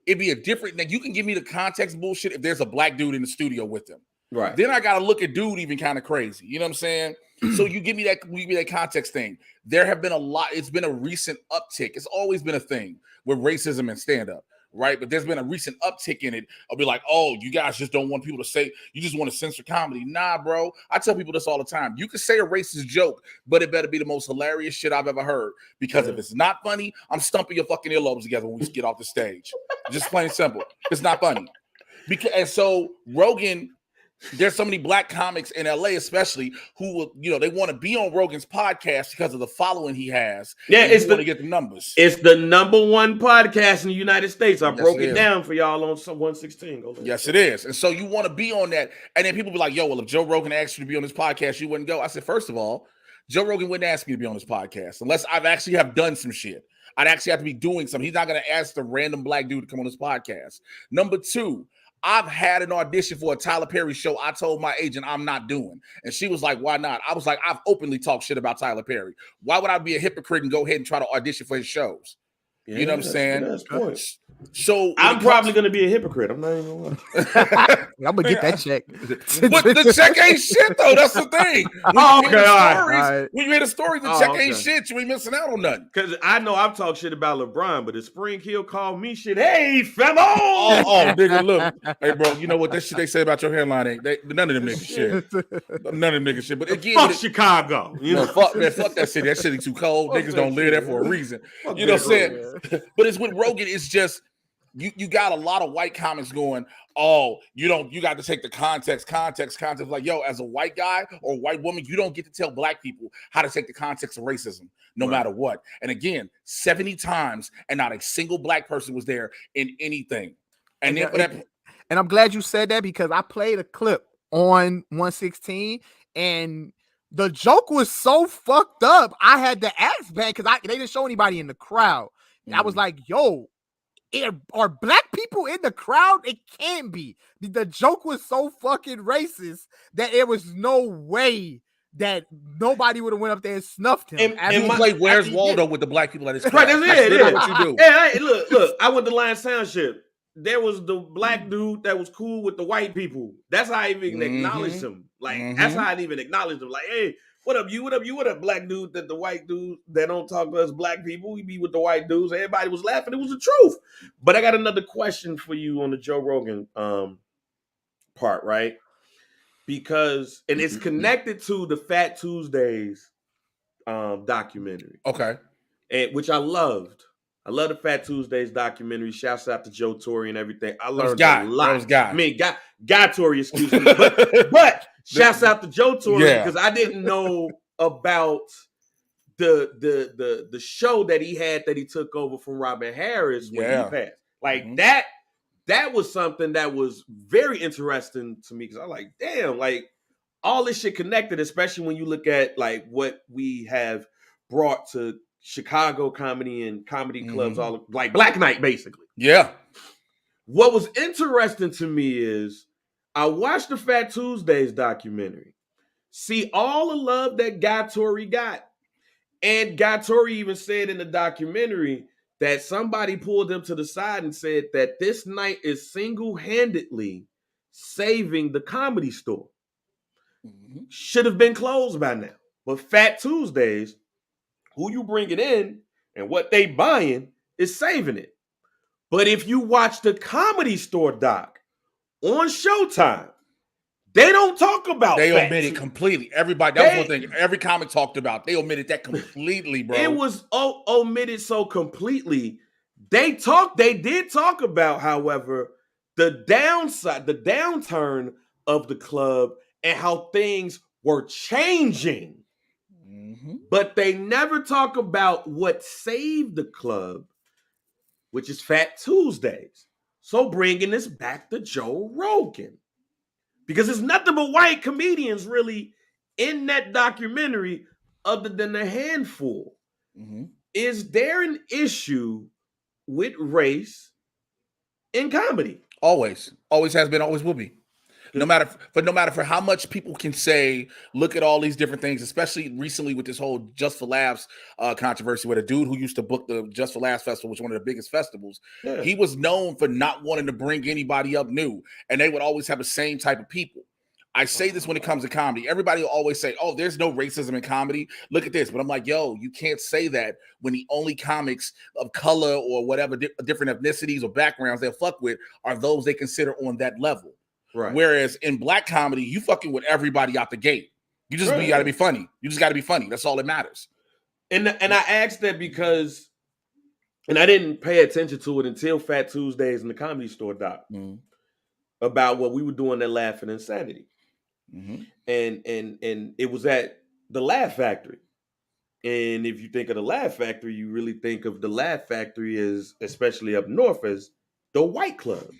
it'd be a different, now you can give me the context bullshit if there's a black dude in the studio with him. Right. Then I got to look at dude even kind of crazy. You know what I'm saying? So you give me that context thing. There have been a lot. It's been a recent uptick. It's always been a thing with racism and stand-up, right? But there's been a recent uptick in it. I'll be like, oh, you guys just don't want people to say, you just want to censor comedy. Nah, bro. I tell people this all the time. You can say a racist joke, but it better be the most hilarious shit I've ever heard. Because if it's not funny, I'm stumping your fucking earlobes together when we get off the stage. Just plain simple. It's not funny. And so Rogan, there's so many black comics in LA, especially, who will, they want to be on Rogan's podcast because of the following he has. Yeah, it's want to get the numbers. It's the number one podcast in the United States. I broke it down for y'all on 116. Go ahead. Yes, it is. And so you want to be on that. And then people be like, yo, well, if Joe Rogan asked you to be on this podcast, you wouldn't go. I said, first of all, Joe Rogan wouldn't ask me to be on this podcast unless I've actually have done some shit. I'd actually have to be doing something. He's not going to ask the random black dude to come on this podcast. Number two, I've had an audition for a Tyler Perry show. I told my agent I'm not doing. And she was like, why not? I was like, I've openly talked shit about Tyler Perry. Why would I be a hypocrite and go ahead and try to audition for his shows? Yeah, you know what I'm saying? That's point. So I'm probably going to be a hypocrite. I'm not even going to I'm going to get that check. But the check ain't shit, though. That's the thing. When you hear the stories, the check ain't shit. You ain't missing out on nothing. Because I know I've talked shit about LeBron, but if Spring Hill called me shit, hey, famo! Oh, nigga, look. Hey, bro, you know what? That shit they say about your hairline ain't, none of them niggas shit. None of them niggas shit. But again, fuck Chicago. Fuck that city. That city too cold. Niggas don't live there for a reason. You know what I'm saying? But it's with Rogan, it's just, you got a lot of white comics going, oh, you got to take the context. Like, yo, as a white guy or white woman, you don't get to tell black people how to take the context of racism, no matter what. And again, 70 times and not a single black person was there in anything. And I'm glad you said that because I played a clip on 116 and the joke was so fucked up. I had to ask back because they didn't show anybody in the crowd. I was like, yo, are black people in the crowd? It can't be. The joke was so fucking racist that there was no way that nobody would have went up there and snuffed him. And like, where's Waldo with the black people at his crowd? Right, that's it. What you do. Hey, look, I went to Lion Soundship. There was the black dude that was cool with the white people. That's how I even acknowledged him. Like, that's how I even acknowledged him. Like, hey, what up, you? What up, black dude? That the white dude that don't talk to us black people, we be with the white dudes. Everybody was laughing. It was the truth. But I got another question for you on the Joe Rogan part, right? Because, and it's connected to the Fat Tuesdays documentary. Okay. And which I loved. I love the Fat Tuesdays documentary. Shouts out to Joe Torre and everything. I learned a lot. I mean, Guy Torre, excuse me. But shouts out to Joe Torre because I didn't know about the show that he had that he took over from Robin Harris when he passed. Like that was something that was very interesting to me because I was like, damn, like all this shit connected, especially when you look at like what we have brought to Chicago comedy and comedy clubs, all like Black Night, basically. Yeah. What was interesting to me is I watched the Fat Tuesdays documentary, see all the love that Guy Torre got. And Guy Torre even said in the documentary that somebody pulled him to the side and said that this night is single-handedly saving the Comedy Store. Should have been closed by now. But Fat Tuesdays, who you bringing in and what they buying is saving it. But if you watch the Comedy Store doc on Showtime, they don't talk about They Fat omitted Tuesday. Completely. Everybody, that was one thing every comic talked about. They omitted that completely, bro. It was omitted so completely. They did talk about, however, the downturn of the club and how things were changing. But they never talk about what saved the club, which is Fat Tuesdays. So bringing this back to Joe Rogan. Because it's nothing but white comedians really in that documentary other than a handful. Is there an issue with race in comedy? Always has been, always will be. No matter for how much people can say, look at all these different things, especially recently with this whole Just for Laughs controversy, where the dude who used to book the Just for Laughs festival, which was one of the biggest festivals, he was known for not wanting to bring anybody up new, and they would always have the same type of people. I say this when it comes to comedy. Everybody will always say, oh, there's no racism in comedy. Look at this. But I'm like, yo, you can't say that when the only comics of color or whatever different ethnicities or backgrounds they'll fuck with are those they consider on that level. Right. Whereas in black comedy, you fucking with everybody out the gate. You just got to be funny. You just got to be funny. That's all that matters. And I asked that because, and I didn't pay attention to it until Fat Tuesdays in the Comedy Store doc about what we were doing at Laughing Insanity. And it was at the Laugh Factory. And if you think of the Laugh Factory, you really think of the Laugh Factory as, especially up north, as the white club.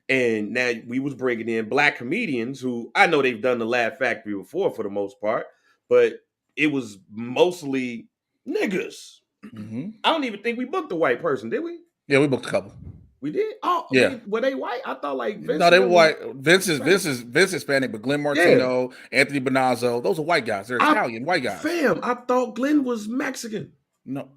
And now we was bringing in black comedians who, I know they've done the Laugh Factory before for the most part, but it was mostly niggas. I don't even think we booked a white person, did we? Yeah, we booked a couple. We did? Oh, yeah. Were they white? I thought like Vince. No, they were white. Vince is Hispanic, but Glenn Martino, Anthony Bonazzo, those are white guys. They're Italian white guys. Fam, I thought Glenn was Mexican. No,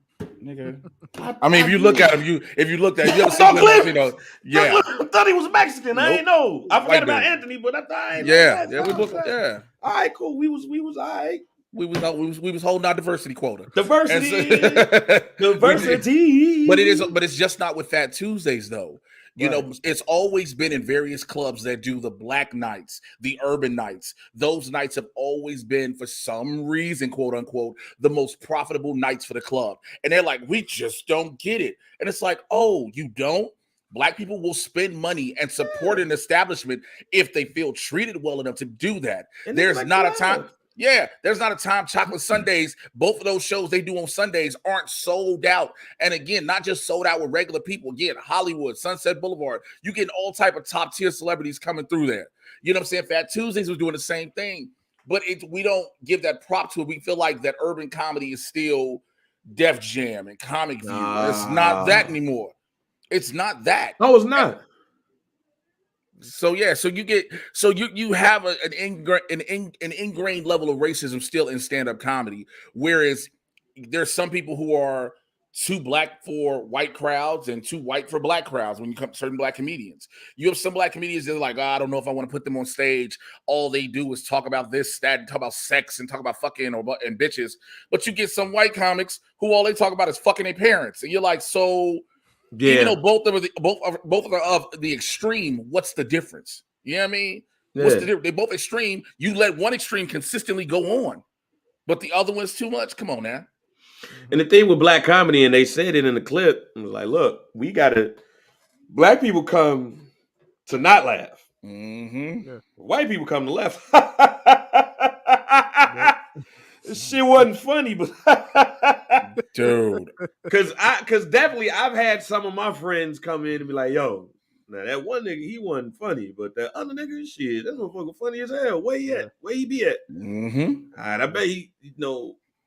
nigga. I mean, if you look at him, you ever seen Glenn Martino? Yeah, I thought he was Mexican. I ain't know. I forgot about Anthony, but I thought I ain't know. We booked. Yeah. All right, cool. We was all right. We was holding our diversity quota. Diversity. But it's just not with Fat Tuesdays though. You know, it's always been in various clubs that do the black nights, the urban nights. Those nights have always been, for some reason, quote unquote, the most profitable nights for the club. And they're like, we just don't get it. And it's like, oh, you don't? Black people will spend money and support an establishment if they feel treated well enough to do that. And there's not a time. Yeah, there's not a time Chocolate Sundays, both of those shows they do on Sundays aren't sold out. And again, not just sold out with regular people. Again, Hollywood, Sunset Boulevard, you get all type of top tier celebrities coming through there. You know what I'm saying? Fat Tuesdays was doing the same thing, but we don't give that prop to it. We feel like that urban comedy is still Def Jam and Comic View. It's not that anymore. It's not that. No, it's not. So yeah, you have an ingrained level of racism still in stand-up comedy, whereas there's some people who are too black for white crowds and too white for black crowds when you come to certain black comedians. You have some black comedians that are like, I don't know if I want to put them on stage. All they do is talk about this, that, and talk about sex and talk about fucking and bitches. But you get some white comics who all they talk about is fucking their parents, and you're like, so. Yeah. Even though both of the extreme, what's the difference? You know what I mean? Yeah. What's the difference? They both extreme. You let one extreme consistently go on, but the other one's too much. Come on now. And the thing with black comedy, and they said it in the clip, it was like, look, black people come to not laugh. Yeah. White people come to laugh. This shit wasn't funny, but dude, because definitely I've had some of my friends come in and be like, yo, now that one nigga, he wasn't funny, but that other nigga, shit, that motherfucker funny as hell. Where he at? Where he be at? Mm-hmm. All right, I bet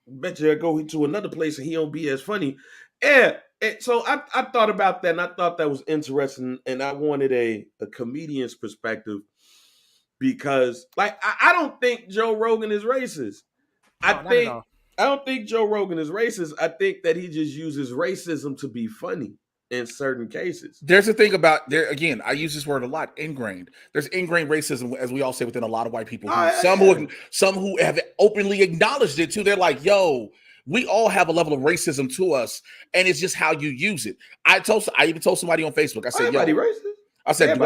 bet you I go to another place and he don't be as funny. Yeah. So I thought about that, and I thought that was interesting, and I wanted a comedian's perspective because, like, I don't think Joe Rogan is racist. I don't think Joe Rogan is racist. I think that he just uses racism to be funny. in certain cases. There's a thing about there again. I use this word a lot. Ingrained. There's ingrained racism, as we all say, within a lot of white people. Some who have openly acknowledged it too. They're like, "Yo, we all have a level of racism to us, and it's just how you use it." I even told somebody on Facebook. I said, "Yo, racist." I said,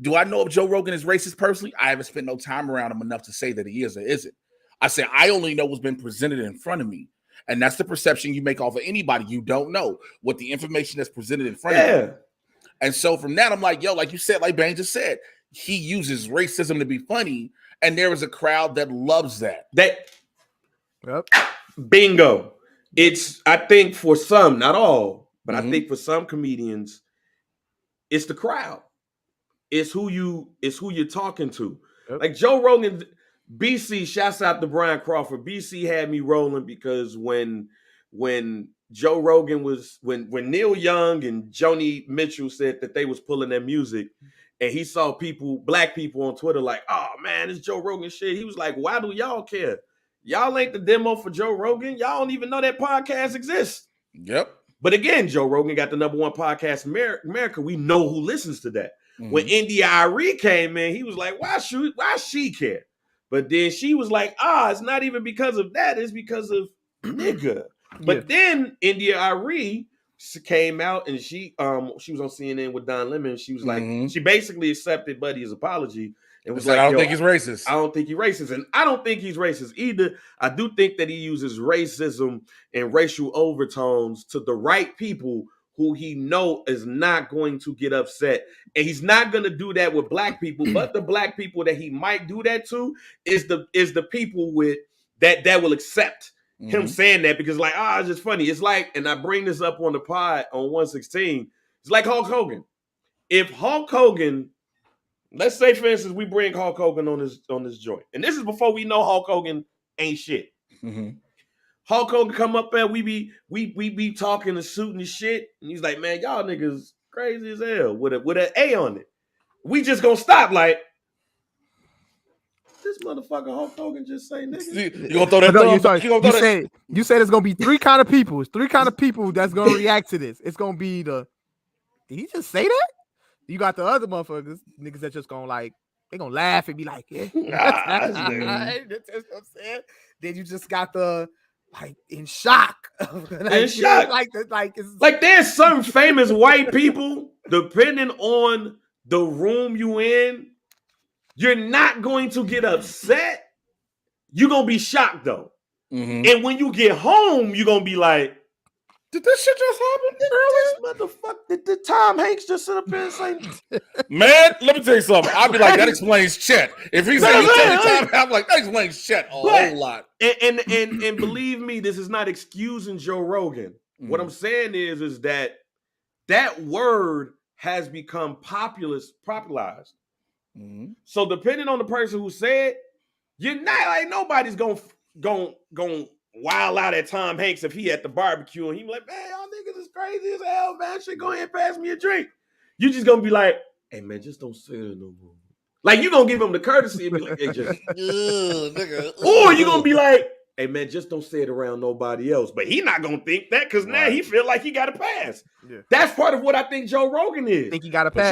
do I know if Joe Rogan is racist personally? I haven't spent no time around him enough to say that he is or isn't. I said, I only know what's been presented in front of me. And that's the perception you make off of anybody. You don't know what the information that's presented in front of you. And so from that, I'm like, yo, like you said, like Bane just said, he uses racism to be funny. And there is a crowd that loves that. Bingo. It's, I think for some, not all, but I think for some comedians, it's the crowd. It's who you're talking to. Like Joe Rogan, BC, shouts out to Brian Crawford. BC had me rolling because when Joe Rogan was when Neil Young and Joni Mitchell said that they was pulling their music, and he saw black people on Twitter like, oh man, it's Joe Rogan shit. He was like, why do y'all care? Y'all ain't the demo for Joe Rogan. Y'all don't even know that podcast exists. Yep. But again, Joe Rogan got the #1 podcast in America. We know who listens to that. When India Arie came in, he was like, why she care? But then she was like, it's not even because of that. It's because of nigga. But then India Arie came out and she was on CNN with Don Lemon. She was like, she basically accepted Buddy's apology and was like, I don't think he's racist. I don't think he's racist. And I don't think he's racist either. I do think that he uses racism and racial overtones to the right people who he know is not going to get upset. And he's not going to do that with black people, but the black people that he might do that to is the people with that will accept him saying that, because like, it's just funny. It's like, and I bring this up on the pod on 116, it's like Hulk Hogan. If Hulk Hogan, let's say for instance, we bring Hulk Hogan on this joint, and this is before we know Hulk Hogan ain't shit. Hulk Hogan come up there, we be talking and shooting and shit, and he's like, man, y'all niggas crazy as hell with an A on it. We just gonna stop like, this motherfucker Hulk Hogan just say nigga. You gonna throw that? You said it's gonna be three kind of people. It's three kind of people that's gonna react to this. It's gonna be did he just say that? You got the other motherfuckers, niggas that just gonna like, they gonna laugh and be like, yeah. That's what I'm saying. Then you just got the like in shock. In shock. Like there's some famous white people, depending on the room you in, you're not going to get upset. You're gonna be shocked though. And when you get home, you're gonna be like, did this shit just happen? Did Tom Hanks just sit up here and say, man, let me tell you something. I'll be like, that explains Chet. If he's saying Tom, I'm like, that explains Chet a whole lot. And believe me, this is not excusing Joe Rogan. What I'm saying is that word has become popularized. So depending on the person who said, you're not like, nobody's gonna wild out at Tom Hanks if he at the barbecue and he be like, man, y'all niggas is crazy as hell, man. Shit, go ahead and pass me a drink. You just gonna be like, hey man, just don't say it no more. Like you gonna give him the courtesy and be like, hey, just nigga. Or you gonna be like, hey man, just don't say it around nobody else. But he not gonna think that because now he feel like he got a pass. Yeah. That's part of what I think Joe Rogan is. Think he got a pass.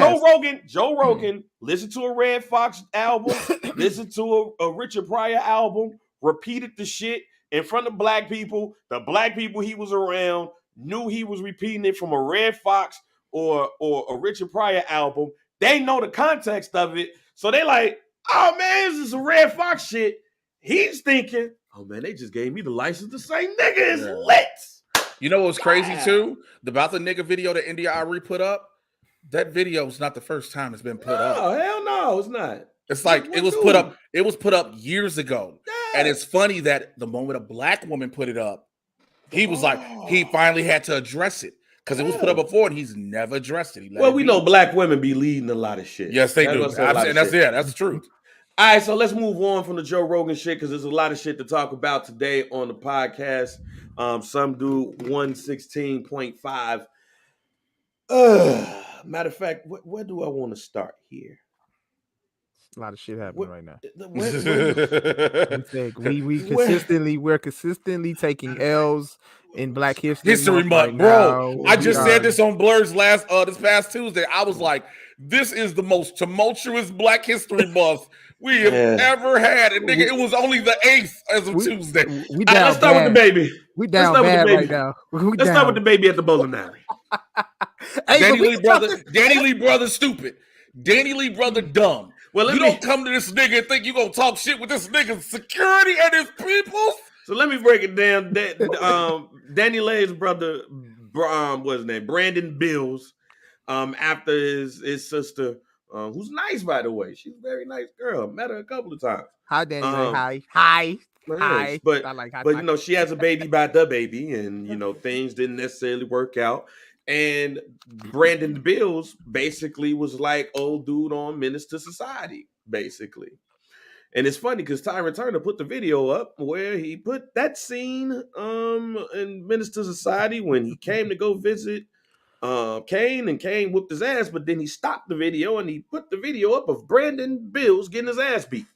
Joe Rogan, listen to a Red Fox album, listen to a Richard Pryor album, repeated the shit in front of black people. The black people he was around knew he was repeating it from a Red Fox or a Richard Pryor album. They know the context of it. So they like, oh man, this is a Red Fox shit. He's thinking, oh man, they just gave me the license to say nigga is lit. You know what's crazy too? About the nigga video that India Arie put up, that video is not the first time it's been put up. Oh, hell no, it's not. It's like it was put up years ago. Yeah. And it's funny that the moment a black woman put it up, he was like, he finally had to address it. Because it was put up before and he's never addressed it. We know black women be leading a lot of shit. Yes, they do. And that's the truth. All right, so let's move on from the Joe Rogan shit because there's a lot of shit to talk about today on the podcast. Some do 116.5. Matter of fact, where do I want to start here? A lot of shit happening right now. We're consistently taking L's in Black History Month, right bro. now. I just said this on Blur's this past Tuesday. I was like, this is the most tumultuous Black History Month we have ever had. And nigga, it was only the 8th as of Tuesday. Let's start with DaBaby. We down bad right now. Let's start with DaBaby at the bowling alley. Danny Lee brother stupid. Danny Lee brother dumb. Well, you don't come to this nigga and think you gonna talk shit with this nigga's security and his people. So let me break it down. Danny Lee's brother, what's his name? Brandon Bills. After his sister, who's nice by the way. She's a very nice girl. Met her a couple of times. Hi, Danny Lee. Hi. But you know, she has a baby by DaBaby, and you know, things didn't necessarily work out. And Brandon Bills basically was like old dude on Menace to Society, basically. And it's funny because Tyron Turner put the video up where he put that scene in Menace to Society when he came to go visit Kane, and Kane whooped his ass, but then he stopped the video and he put the video up of Brandon Bills getting his ass beat.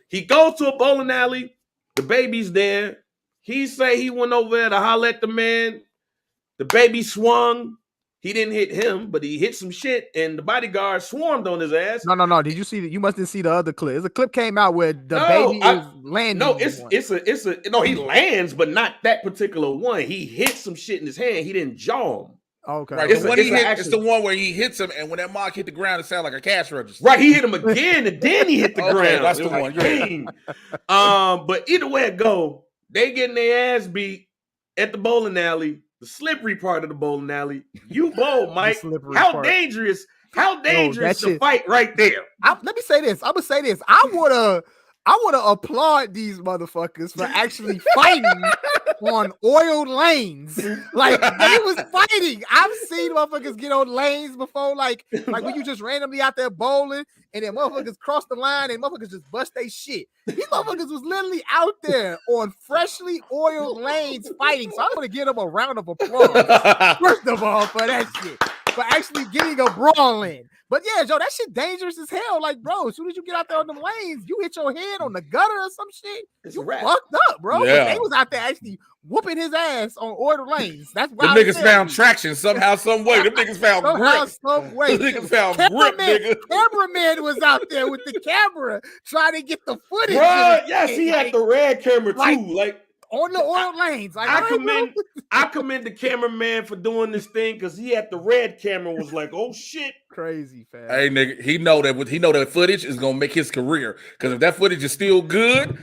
He goes to a bowling alley, DaBaby's there. He say he went over there to holler at the man. DaBaby swung. He didn't hit him, but he hit some shit, and the bodyguard swarmed on his ass. No. Did you see that? You mustn't see the other clip. There's a clip came out where DaBaby is landing. No, he lands, but not that particular one. He hit some shit in his hand. He didn't jaw him. Okay. Right. It's the one where he hits him, and when that mark hit the ground, it sounded like a cash register. Right. He hit him again, and then he hit the ground. That's the one. Yeah. But either way it go, they getting their ass beat at the bowling alley. The slippery part of the bowling alley. You bowl, Mike. How dangerous the fight right there. Let me say this. I'm gonna say this. I wanna applaud these motherfuckers for actually fighting on oiled lanes. Like they was fighting. I've seen motherfuckers get on lanes before, like when you just randomly out there bowling and then motherfuckers cross the line and motherfuckers just bust they shit. These motherfuckers was literally out there on freshly oiled lanes fighting. So I'm gonna give them a round of applause. First of all, for that shit. For actually getting a brawl in. But yeah, Joe, that shit dangerous as hell. Like, bro, as soon as you get out there on them lanes, you hit your head on the gutter or some shit. You fucked up, bro. Yeah. But they was out there actually whooping his ass on order lanes. That's why the niggas found traction somehow, some way. Them niggas found some way. The niggas found grip, nigga. Cameraman was out there with the camera trying to get the footage. Bro, yes, he had the red camera too. Like on the oil lanes. Like, I commend the cameraman for doing this thing because he had the red camera. Was like, oh shit, crazy fast. Hey nigga, he know that footage is gonna make his career. Because if that footage is still good,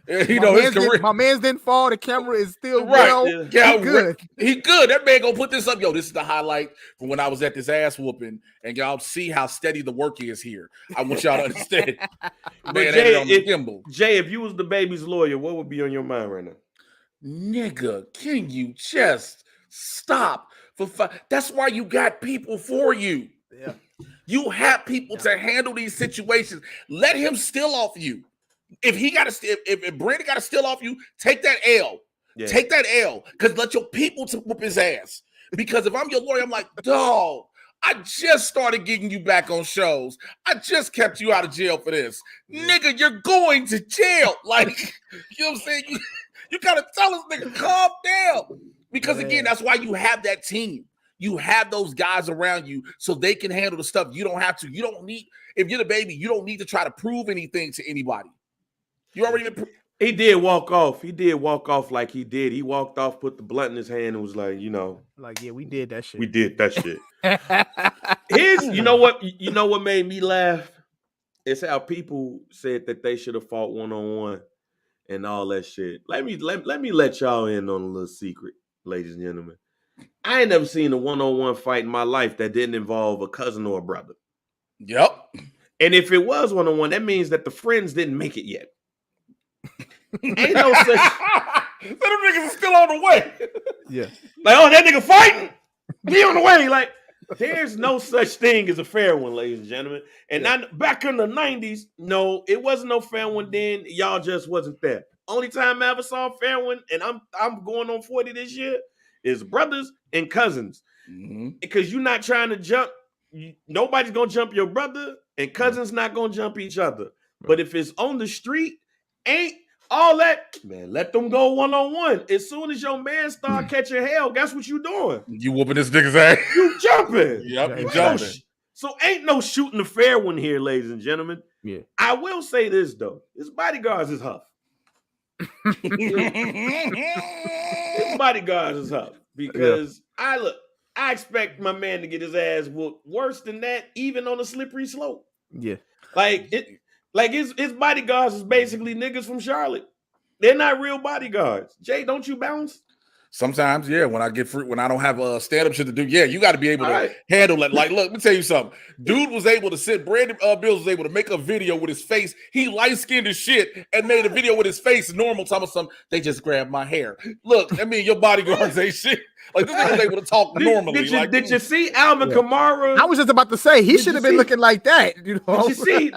his career. My man's didn't fall. The camera is still right. Yeah, good. He good. That man gonna put this up. Yo, this is the highlight from when I was at this ass whooping, and y'all see how steady the work is here. I want y'all to understand. Man, Jay, if you was DaBaby's lawyer, what would be on your mind right now? Nigga, can you just stop? That's why you got people for you. Yeah. You have people to handle these situations. Let him steal off you. If Brandon got to steal off you, take that L. Yeah. Take that L. Because let your people to whoop his ass. Because if I'm your lawyer, I'm like, dog, I just started getting you back on shows. I just kept you out of jail for this. Nigga, you're going to jail. Like, you know what I'm saying? You gotta tell us, nigga, calm down. Because again, that's why you have that team. You have those guys around you so they can handle the stuff. You don't have to. You don't need, if you're DaBaby, you don't need to try to prove anything to anybody. You already been He did walk off. He did walk off like he did. He walked off, put the blunt in his hand, and was like, like, yeah, we did that shit. We did that shit. You know what made me laugh? It's how people said that they should have fought one-on-one and all that shit. Let me let y'all in on a little secret, ladies and gentlemen. I ain't never seen a one-on-one fight in my life that didn't involve a cousin or a brother. Yep. And if it was one-on-one, that means that the friends didn't make it yet. Ain't no such. Them niggas are still on the way. Yeah. Like, oh, that nigga fighting. Be on the way. Like, there's no such thing as a fair one, ladies and gentlemen. And back in the 90s, no, it wasn't no fair one then. Y'all just wasn't there. Only time I ever saw a fair one, and I'm going on 40 this year, is brothers and cousins. Mm-hmm. Because you're not trying to jump. Nobody's going to jump your brother, and Cousins not gonna jump each other. But if it's on the street, ain't all that, man, let them go one-on-one. As soon as your man start catching hell, guess what you doing? You whooping this nigga's ass. You jumping. Yep, you jumping. So ain't no shooting a fair one here, ladies and gentlemen. Yeah. I will say this, though. His bodyguards is huff. His bodyguards is huff. Because I expect my man to get his ass whooped worse than that, even on a slippery slope. Yeah. Like his bodyguards is basically niggas from Charlotte. They're not real bodyguards. Jay, don't you bounce? Sometimes, yeah. When I get free, when I don't have a stand-up shit to do, yeah, you got to be able to handle it. Like, look, let me tell you something. Dude was able to sit. Brandon Bills was able to make a video with his face. He light-skinned as shit and made a video with his face normal. Talking about something. They just grabbed my hair. Look, I mean, your bodyguards ain't shit. Like this nigga was able to talk normally. Did you see Alvin Kamara? I was just about to say he should have been looking like that. You know? Did you see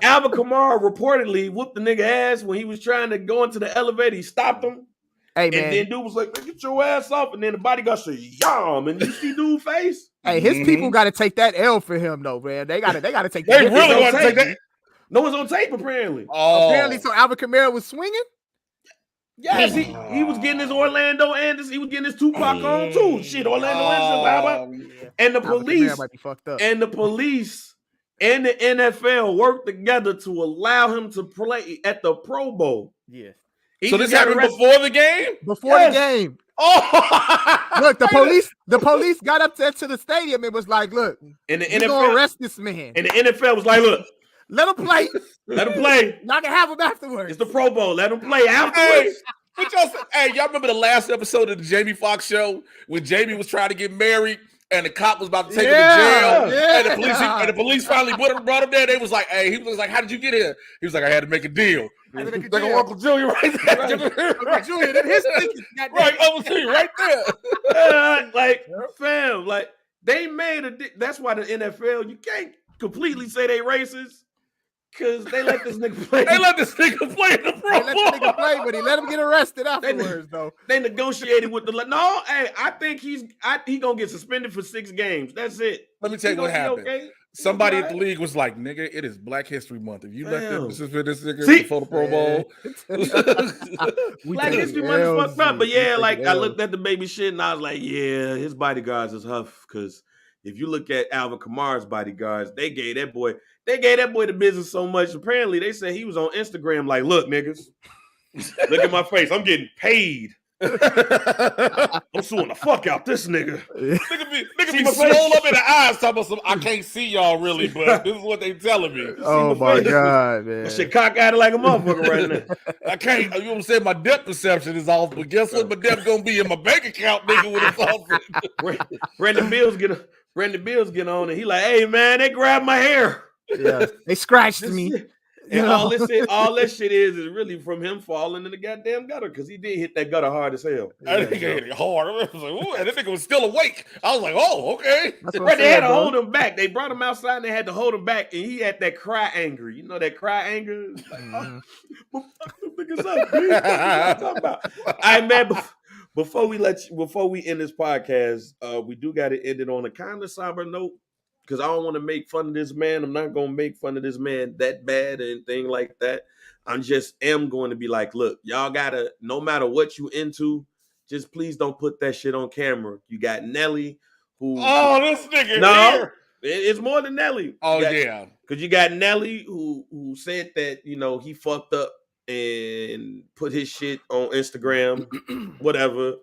Alvin Kamara reportedly whooped the nigga ass when he was trying to go into the elevator? He stopped him. Hey, man. And then dude was like, "Get your ass off!" And then the bodyguard said, "Yum!" And you see dude's face. Hey, his people got to take that L for him, though, man. They got to take. They really want to take that. No one's on tape apparently. Apparently, so Alvin Kamara was swinging. Yes, he was getting his Orlando Anderson. He was getting his Tupac on too. Shit, Orlando Anderson, and the police might be fucked up. And the police and the NFL worked together to allow him to play at the Pro Bowl. Yeah. So this happened before the game? Before the game. Oh, look, the police got up to the stadium and was like, "Look, and the NFL gonna arrest this man." And the NFL was like, "Look, let him play. Let him play. Y'all can have him afterwards. It's the Pro Bowl. Let him play afterwards." Y'all remember the last episode of the Jamie Foxx show when Jamie was trying to get married and the cop was about to take him to jail, and the police finally brought him there. They was like, "Hey," he was like, "How did you get here?" He was like, "I had to make a deal." Like Uncle Julian right there. Uncle Julian and his right, Uncle Julian right there. Fam, they made that's why the NFL, you can't completely say they racist. Because they let this nigga play. They let this nigga play in the Pro Bowl. They let the nigga play, but he let him get arrested afterwards, though. They negotiated with I think he gonna get suspended for 6 games. That's it. Let me tell you what happened. Okay? Somebody at the league was like, "Nigga, it is Black History Month. If you let them suspend this nigga before the Pro Bowl." Black History Month is fucked up. But yeah, I looked at DaBaby shit and I was like, yeah, his bodyguards is huff. Because if you look at Alvin Kamara's bodyguards, they gave that boy the business so much. Apparently, they said he was on Instagram like, "Look, niggas, look at my face. I'm getting paid. I'm suing the fuck out this nigga." Nigga be swole up in the eyes talking about I can't see y'all really, but this is what they telling me. Oh my God, man. That shit cock-eyed like a motherfucker right now. I can't, you know what I'm saying? My depth perception is off, but guess what? My depth gonna be in my bank account, nigga, when it's off. Brandon Bills get on and he like, "Hey man, they grabbed my hair. Yeah, they scratched me." And all that shit is really from him falling in the goddamn gutter because he did hit that gutter hard as hell. I think he hit it hard. I was like, "Ooh," and that nigga was still awake. I was like, "Oh, okay." They had to hold him back. They brought him outside and they had to hold him back, and he had that cry anger. You know that cry anger? Like, niggas up, dude. What you talking about? All right, man. Before we end this podcast, we do got to end it on a kind of somber note. Because I don't want to make fun of this man. I'm not going to make fun of this man that bad or anything like that. I'm just going to be like, look, y'all got to, no matter what you into, just please don't put that shit on camera. You got Nelly who... Oh, this nigga No, it's more than Nelly. Yeah. Because you got Nelly who said that, he fucked up and put his shit on Instagram, whatever.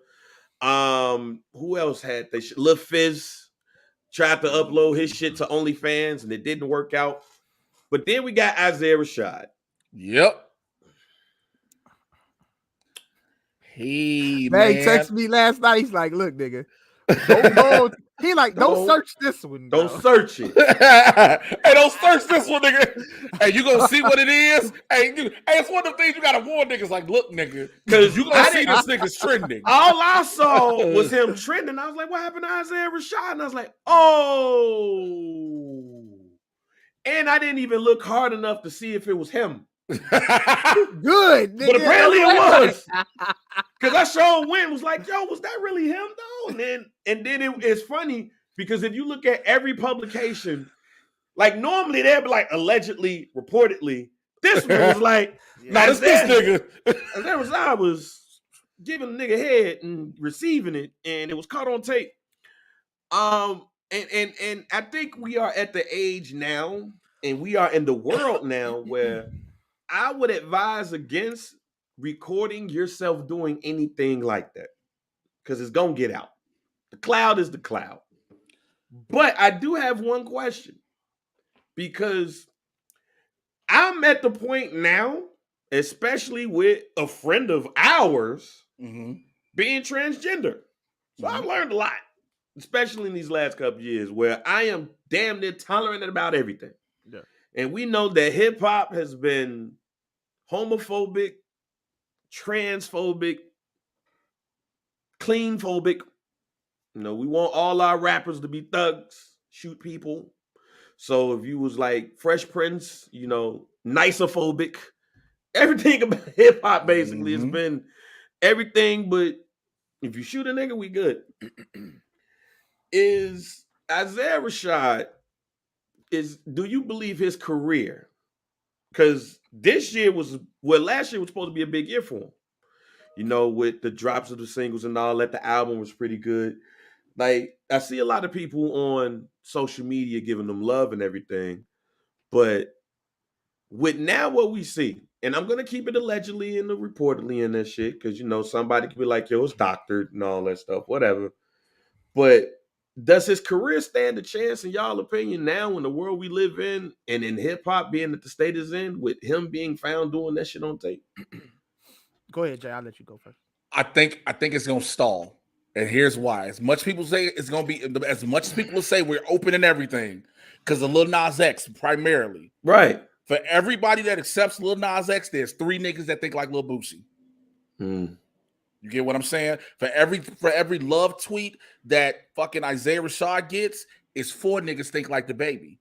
Who else had that shit? Lil Fizz tried to upload his shit to OnlyFans and it didn't work out. But then we got Isaiah Rashad. Yep. He texted me last night. He's like, "Look, nigga, don't search this one. Don't search it. Hey, don't search this one, nigga. Hey, you gonna see what it is? Hey, it's one of the things you gotta warn niggas. Like, look, nigga, because you gonna see this nigga's trending. All I saw was him trending. I was like, what happened to Isaiah Rashad? And I was like, oh. And I didn't even look hard enough to see if it was him. Good, nigga. But apparently it was. Because I sure went and was like, yo, was that really him though? And then it's funny because if you look at every publication, Like normally they'd be like allegedly, reportedly. This one was like, no, this nigga. Isaiah Rashad was giving a nigga head and receiving it, and it was caught on tape. And I think we are at the age now, and we are in the world now where I would advise against recording yourself doing anything like that, because it's gonna get out. The cloud is the cloud. But I do have one question, because I'm at the point now, especially with a friend of ours being transgender. So I've learned a lot, especially in these last couple of years, where I am damn near tolerant about everything. Yeah. And we know that hip hop has been homophobic, transphobic, clean phobic. You know, we want all our rappers to be thugs, shoot people. So if you was like Fresh Prince, you know, nicer-phobic, everything about hip hop basically has been everything but if you shoot a nigga, we good. Is Isaiah Rashad, do you believe his career? Because last year was supposed to be a big year for him. You know, with the drops of the singles and all that, the album was pretty good. Like, I see a lot of people on social media giving them love and everything, but with now what we see, and I'm gonna keep it allegedly and the reportedly in that shit, because you know somebody could be like, yo, it's doctored and all that stuff, whatever. But does his career stand a chance in y'all opinion now in the world we live in, and in hip hop being at the state is in, with him being found doing that shit on tape? Go ahead, Jay. I'll let you go first. I think it's gonna stall, and here's why. As much people say it's gonna be, as much as people say we're open and everything, because of Lil Nas X primarily, right? For everybody that accepts Lil Nas X, there's 3 niggas that think like Lil Boosie. You get what I'm saying? For every love tweet that fucking Isaiah Rashad gets, is 4 niggas think like DaBaby.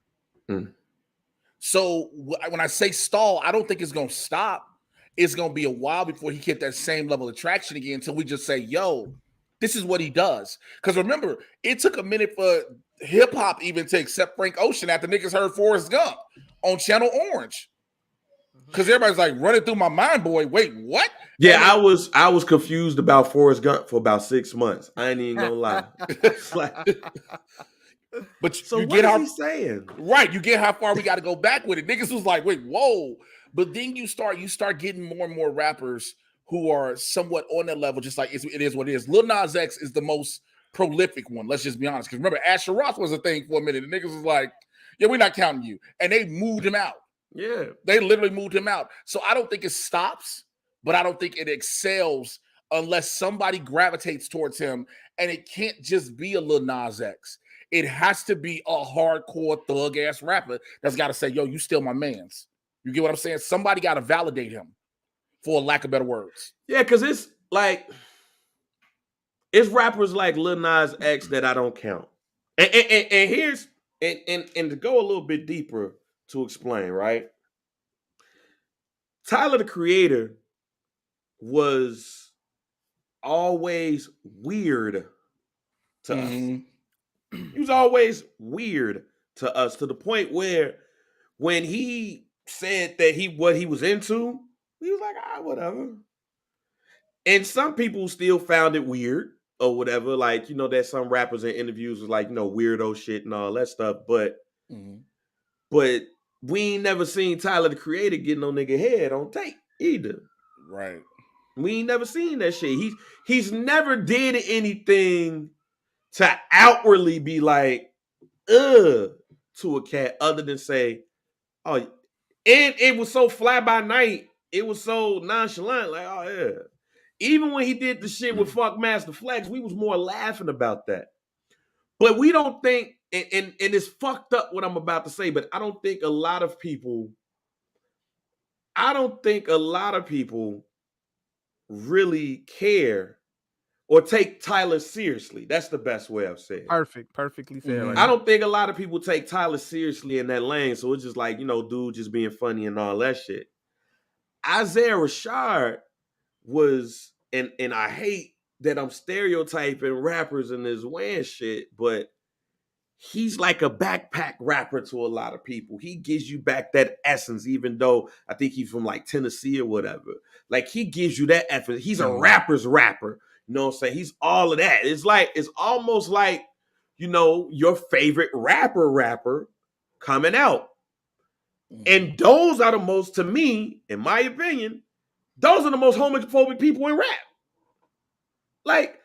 So when I say stall, I don't think it's gonna stop. It's gonna be a while before he get that same level of traction again until we just say, yo, this is what he does. Because remember, it took a minute for hip hop even to accept Frank Ocean after niggas heard Forrest Gump on Channel Orange. Because everybody's like running through my mind, boy. Wait, what? Yeah, I was confused about Forrest Gump for about 6 months. I ain't even gonna lie. But so you what get is how he saying? Right, you get how far we got to go back with it. Niggas was like, wait, whoa. But then you start getting more and more rappers who are somewhat on that level, just like it is what it is. Lil Nas X is the most prolific one. Let's just be honest. Because remember, Asher Roth was a thing for a minute. The niggas was like, yeah, we're not counting you. And they moved him out. Yeah. They literally moved him out. So I don't think it stops, but I don't think it excels unless somebody gravitates towards him. And it can't just be a Lil Nas X. It has to be a hardcore thug-ass rapper that's got to say, yo, you still my mans. You get what I'm saying? Somebody got to validate him, for lack of better words. Yeah, because it's like, it's rappers like Lil Nas X that I don't count. And here's, and to go a little bit deeper to explain, right? Tyler, the Creator, was always weird to us. He was always weird to us, to the point where when he said that what he was into, we was like, whatever. And some people still found it weird or whatever. Like, you know, that some rappers in interviews was like, you know, weirdo shit and all that stuff. But but we ain't never seen Tyler, the Creator, get no nigga head on tape either. Right. We ain't never seen that shit. He's never did anything to outwardly be like, to a cat, other than say, oh, and it was so fly by night, it was so nonchalant, like, oh yeah. Even when he did the shit with Fuck Master Flex, we was more laughing about that. But we don't think, and it's fucked up what I'm about to say, but I don't think a lot of people really care or take Tyler seriously. That's the best way I've said. Perfectly fair. I don't think a lot of people take Tyler seriously in that lane. So it's just like, you know, dude just being funny and all that shit. Isaiah Rashad was, and I hate that I'm stereotyping rappers in this Wayne shit, but he's like a backpack rapper to a lot of people. He gives you back that essence, even though I think he's from like Tennessee or whatever. Like he gives you that essence. He's a rapper's rapper. You know what I'm saying? He's all of that. It's almost like, you know, your favorite rapper coming out. And those are the most, to me, in my opinion, those are the most homophobic people in rap. Like,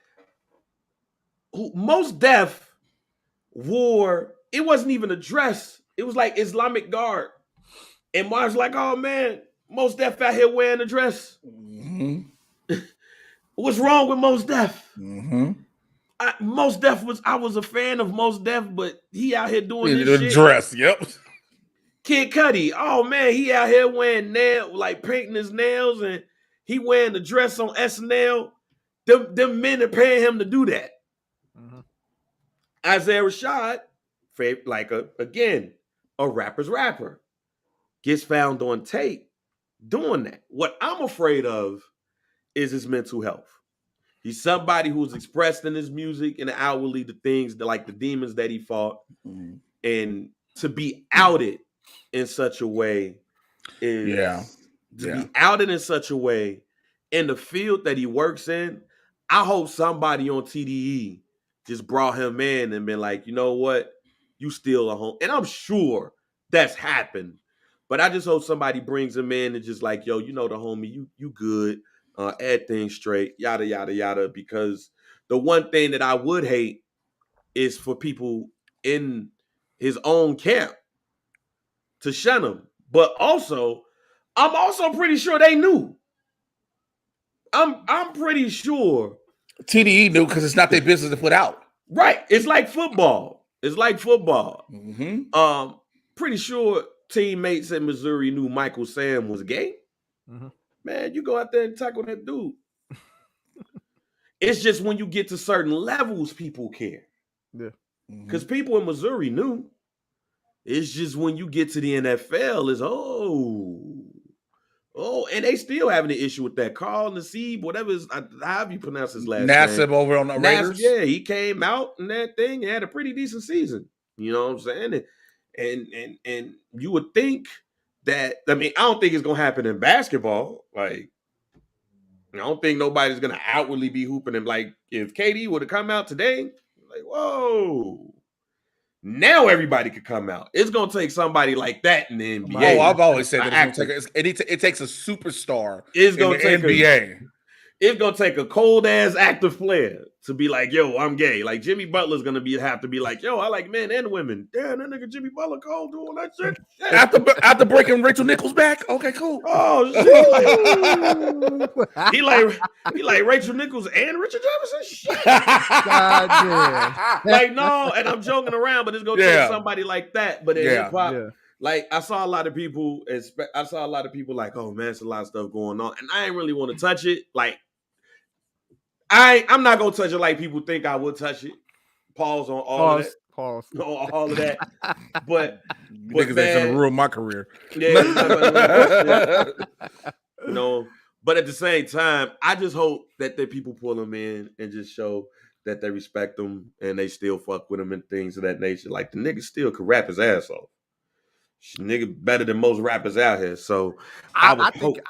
Most Def wore, it wasn't even a dress. It was like Islamic garb. And Mark's like, oh man, Most Def out here wearing a dress. What's wrong with Most Def? Most Def I was a fan of Most Def, but he out here doing this shit. Dress, yep. Kid Cudi, oh man, he out here wearing painting his nails, and he wearing the dress on SNL. Them men are paying him to do that. Isaiah Rashad, again, a rapper's rapper, gets found on tape doing that. What I'm afraid of is his mental health. He's somebody who's expressed in his music and outwardly the things like the demons that he fought, and to be outed in such a way is be outed in such a way in the field that he works in. I hope somebody on TDE just brought him in and been like, you know what, you still a home. And I'm sure that's happened, but I just hope somebody brings him in and just like, yo, you know, the homie, you good, add things straight, yada yada yada. Because the one thing that I would hate is for people in his own camp to shun him. But also, I'm also pretty sure they knew. I'm pretty sure TDE knew because it's not their business to put out. Right. It's like football. Pretty sure teammates in Missouri knew Michael Sam was gay. Man, you go out there and tackle that dude. It's just when you get to certain levels, people care. Yeah. Because people in Missouri knew. It's just when you get to the NFL, it's and they still having an issue with that. Carl Nassib, whatever is, how you pronounce his last name? Nassib over on the Raiders. Yeah, he came out in that thing and had a pretty decent season. You know what I'm saying? And you would think that, I mean, I don't think it's gonna happen in basketball. Like, I don't think nobody's gonna outwardly be hooping him. Like, if KD would have come out today, like, whoa. Now everybody could come out. It's gonna take somebody like that in the NBA. Oh, I've always said that it takes a superstar. It's gonna take NBA. It's gonna take a cold ass active player to be like, yo, I'm gay. Like Jimmy Butler's gonna have to be like, yo, I like men and women. Damn, that nigga Jimmy Butler cold doing that shit. After breaking Rachel Nichols back, okay, cool. Oh shit. he like Rachel Nichols and Richard Jefferson. Shit. God damn. Like no, and I'm joking around, but it's gonna take somebody like that. But in hip hop. Like I saw a lot of people like, oh man, it's a lot of stuff going on, and I ain't really want to touch it. Like I'm not gonna touch it like people think I would touch it. Pause on all of that. Pause on all of that. But niggas ain't gonna ruin my career. Yeah, you know. But at the same time, I just hope that the people pull them in and just show that they respect them and they still fuck with them and things of that nature. Like the nigga still could rap his ass off. Nigga better than most rappers out here. So I think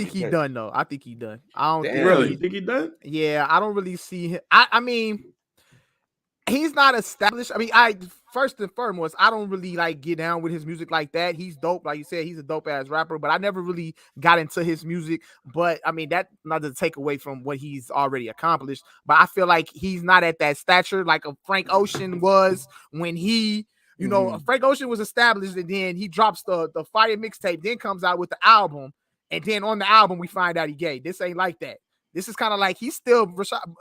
he done though. I think he done. I don't really think he done. Yeah, I don't really see him. I mean, he's not established. I mean, first and foremost, I don't really like get down with his music like that. He's dope, like you said. He's a dope ass rapper, but I never really got into his music. But I mean, that not to take away from what he's already accomplished. But I feel like he's not at that stature like a Frank Ocean was when he. You know, Frank Ocean was established, and then he drops the Fire mixtape, then comes out with the album, and then on the album we find out he gay. This ain't like that. This is kind of like he's still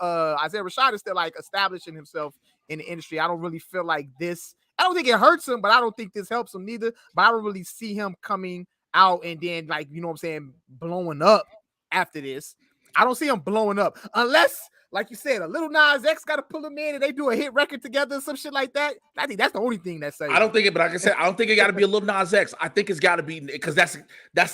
Isaiah Rashad is still like establishing himself in the industry. I don't really feel like this. I don't think it hurts him, but I don't think this helps him neither. But I don't really see him coming out and then like, you know what I'm saying, blowing up after this. I don't see him blowing up unless, like you said, a Lil Nas X got to pull him in and they do a hit record together or some shit like that. I think that's the only thing that's safe. I don't think it, but like I said, I don't think it got to be a Lil Nas X. I think it's got to be, because that's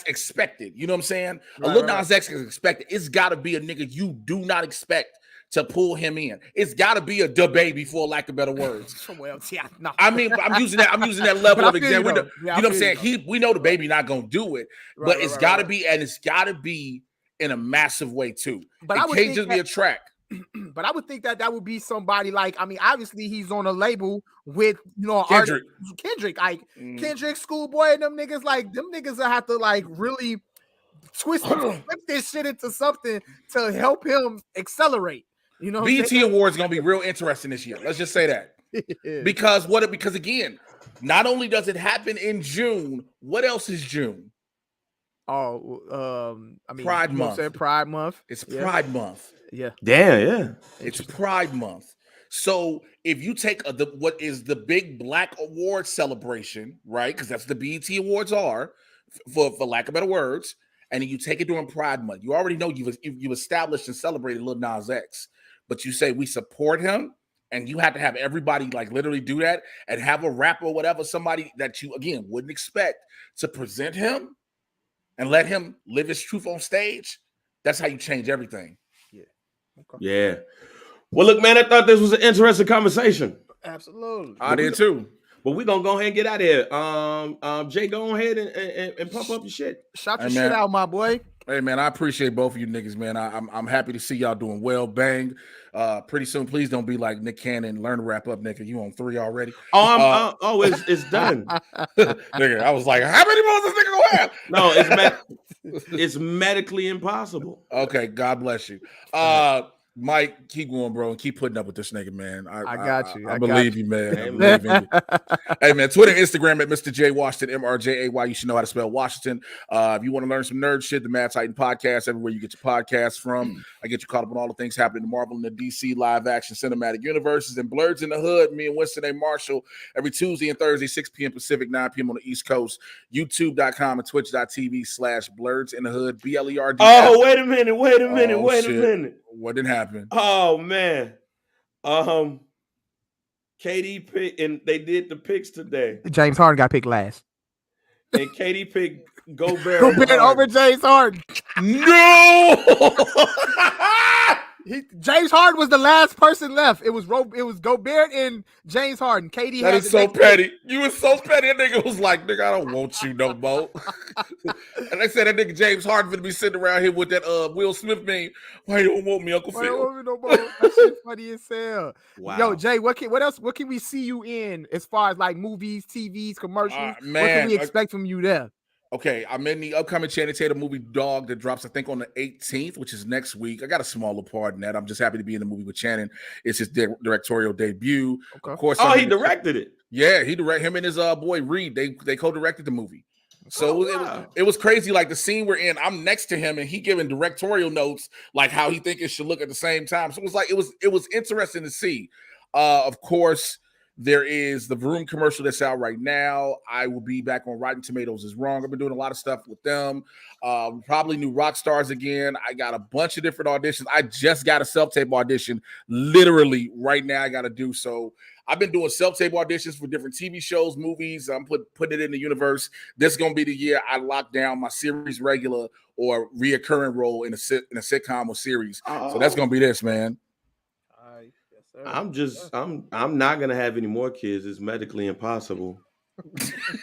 expected. You know what I'm saying? Right, a Lil Nas X is expected. It's got to be a nigga you do not expect to pull him in. It's got to be a DaBaby, for lack of better words. Well, yeah, no. I mean, I'm using that level of example. You know what I'm saying? We know DaBaby not gonna do it, but it's got to be, and it's got to be in a massive way too. But it can't just be a track. But I would think that would be somebody like, I mean, obviously he's on a label with, Kendrick. Like Kendrick, Schoolboy, and them niggas will have to like really flip this shit into something to help him accelerate. BET Awards gonna be real interesting this year. Let's just say that. Because again, not only does it happen in June, what else is June? I mean, Pride Month. Pride Month. It's Pride Month. Yeah. Yeah. It's Pride Month. So if you take what is the big Black award celebration, right? Because that's the BET Awards are, for lack of better words, and then you take it during Pride Month. You already know you've established and celebrated Lil Nas X, but you say we support him, and you have to have everybody like literally do that and have a rapper or whatever, somebody that you again wouldn't expect to present him and let him live his truth on stage. That's how you change everything. Yeah. Okay. Yeah. Well, look, man, I thought this was an interesting conversation. Absolutely. I did too. But we're gonna go ahead and get out of here. Jay, go ahead and pump up your shit. Shout your shit out, my boy. Hey man, I appreciate both of you niggas, man. I'm happy to see y'all doing well. Bang. Pretty soon, please don't be like Nick Cannon. Learn to wrap up, nigga. You on 3 already? It's done. Nigga, I was like, how many more does this nigga gonna have? No, it's medically impossible. Okay, God bless you. Mike, keep going, bro, and keep putting up with this nigga, man. I got you. I believe you, man. I believe in you. Hey, man, Twitter, Instagram at Mr. J Washington, MRJAY. You should know how to spell Washington. If you want to learn some nerd shit, the Mad Titan podcast, everywhere you get your podcasts from. I get you caught up on all the things happening in Marvel and the DC live action cinematic universes and Blurs in the Hood. Me and Winston A. Marshall every Tuesday and Thursday, 6 p.m. Pacific, 9 p.m. on the East Coast. YouTube.com and Twitch.tv/Blurs in the Hood. BLERD. Oh, wait a minute. Wait a minute. What didn't happen? Oh man. KD picked, and they did the picks today. James Harden got picked last. And KD picked Gobert over James Harden. No. James Harden was the last person left. It was Gobert and James Harden. KD. That is so petty. You was so petty. That nigga was like, nigga, I don't want you no more. And they said that nigga James Harden gonna be sitting around here with that Will Smith meme. Why you don't want me, Uncle Phil? Why you don't want me no more? That shit funny as hell. Wow. Yo, Jay, what else? What can we see you in as far as like movies, TVs, commercials? Man, what can we expect from you there? Okay, I'm in the upcoming Channing Tatum movie Dog that drops, I think, on the 18th, which is next week. I got a smaller part in that. I'm just happy to be in the movie with Channing. It's his directorial debut. Okay. Of course. He directed it. Yeah, he directed him and his boy Reed. They co-directed the movie. So it was crazy. Like the scene we're in, I'm next to him and he giving directorial notes, like how he think it should look at the same time. So it was like it was interesting to see. Of course. There is the Vroom commercial that's out right now. I will be back on Rotten Tomatoes is Wrong. I've been doing a lot of stuff with them. Probably new rock stars again. I got a bunch of different auditions. I just got a self-tape audition literally right now. I got to do so. I've been doing self-tape auditions for different TV shows, movies. I'm putting it in the universe. This is going to be the year I lock down my series regular or reoccurring role in a sitcom or series. So that's going to be this, man. I'm not gonna have any more kids. It's medically impossible.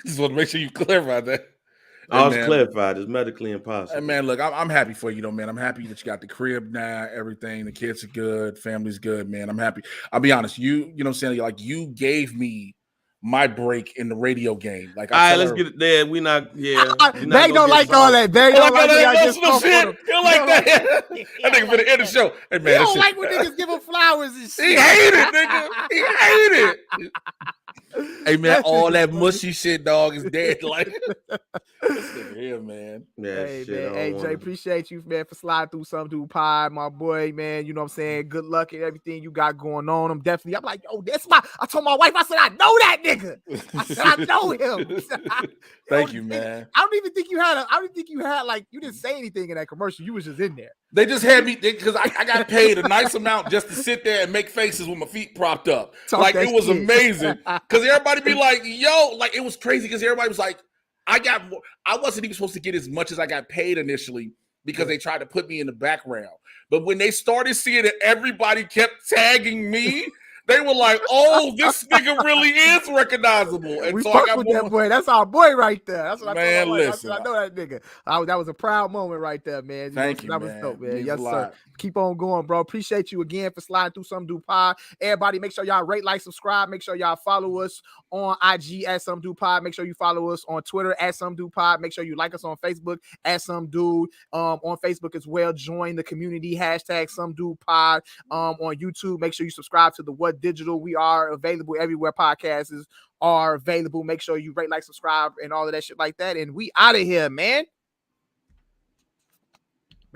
Just want to make sure you clarify that. I was clarified. It's medically impossible. And man, look, I'm happy for you, though, man. I'm happy that you got the crib now, everything. The kids are good, family's good, man. I'm happy. I'll be honest, you know what I'm saying? Like you gave me my break in the radio game. Like, all right, let's get it there. We not, yeah. They don't like all that. They don't like that shit. You don't like that. That nigga finna end the show. Hey man, you don't like when niggas give him flowers and shit. He hate it, nigga. He hate it. Hey man, all that mushy shit, dog, is dead. Like this nigga here, man. Yeah, hey, shit, man. Hey, Jay, appreciate you, man, for sliding through something through Pod, my boy, man. You know what I'm saying? Good luck and everything you got going on. I'm like, yo, I told my wife, I said, I know that nigga. I said, I know him. Thank you, man. I don't even think you had like, you didn't say anything in that commercial. You was just in there. They just had me because I got paid a nice amount just to sit there and make faces with my feet propped up. Like it was amazing because everybody be like, yo, like it was crazy because everybody was like, I wasn't even supposed to get as much as I got paid initially, because they tried to put me in the background. But when they started seeing that everybody kept tagging me, they were like, "Oh, this nigga really is recognizable." And we so fuck I got with that boy. That's our boy right there. That's what I told my wife. listen, I know that nigga. That was a proud moment right there, man. Thank you, that man. was dope, man. Means Yes, a sir. lot. Keep on going, bro. Appreciate you again for sliding through Some Do Pod. Everybody, make sure y'all rate, like, subscribe. Make sure y'all follow us on IG at Some Do Pod. Make sure you follow us on Twitter at Some Do Pod. Make sure you like us on Facebook at Some Dude. On Facebook as well. Join the community hashtag Some Do Pod. On YouTube, make sure you subscribe to the What Digital. We are available everywhere podcasts are available. Make sure you rate, like, subscribe, and all of that shit like that. And we out of here, man.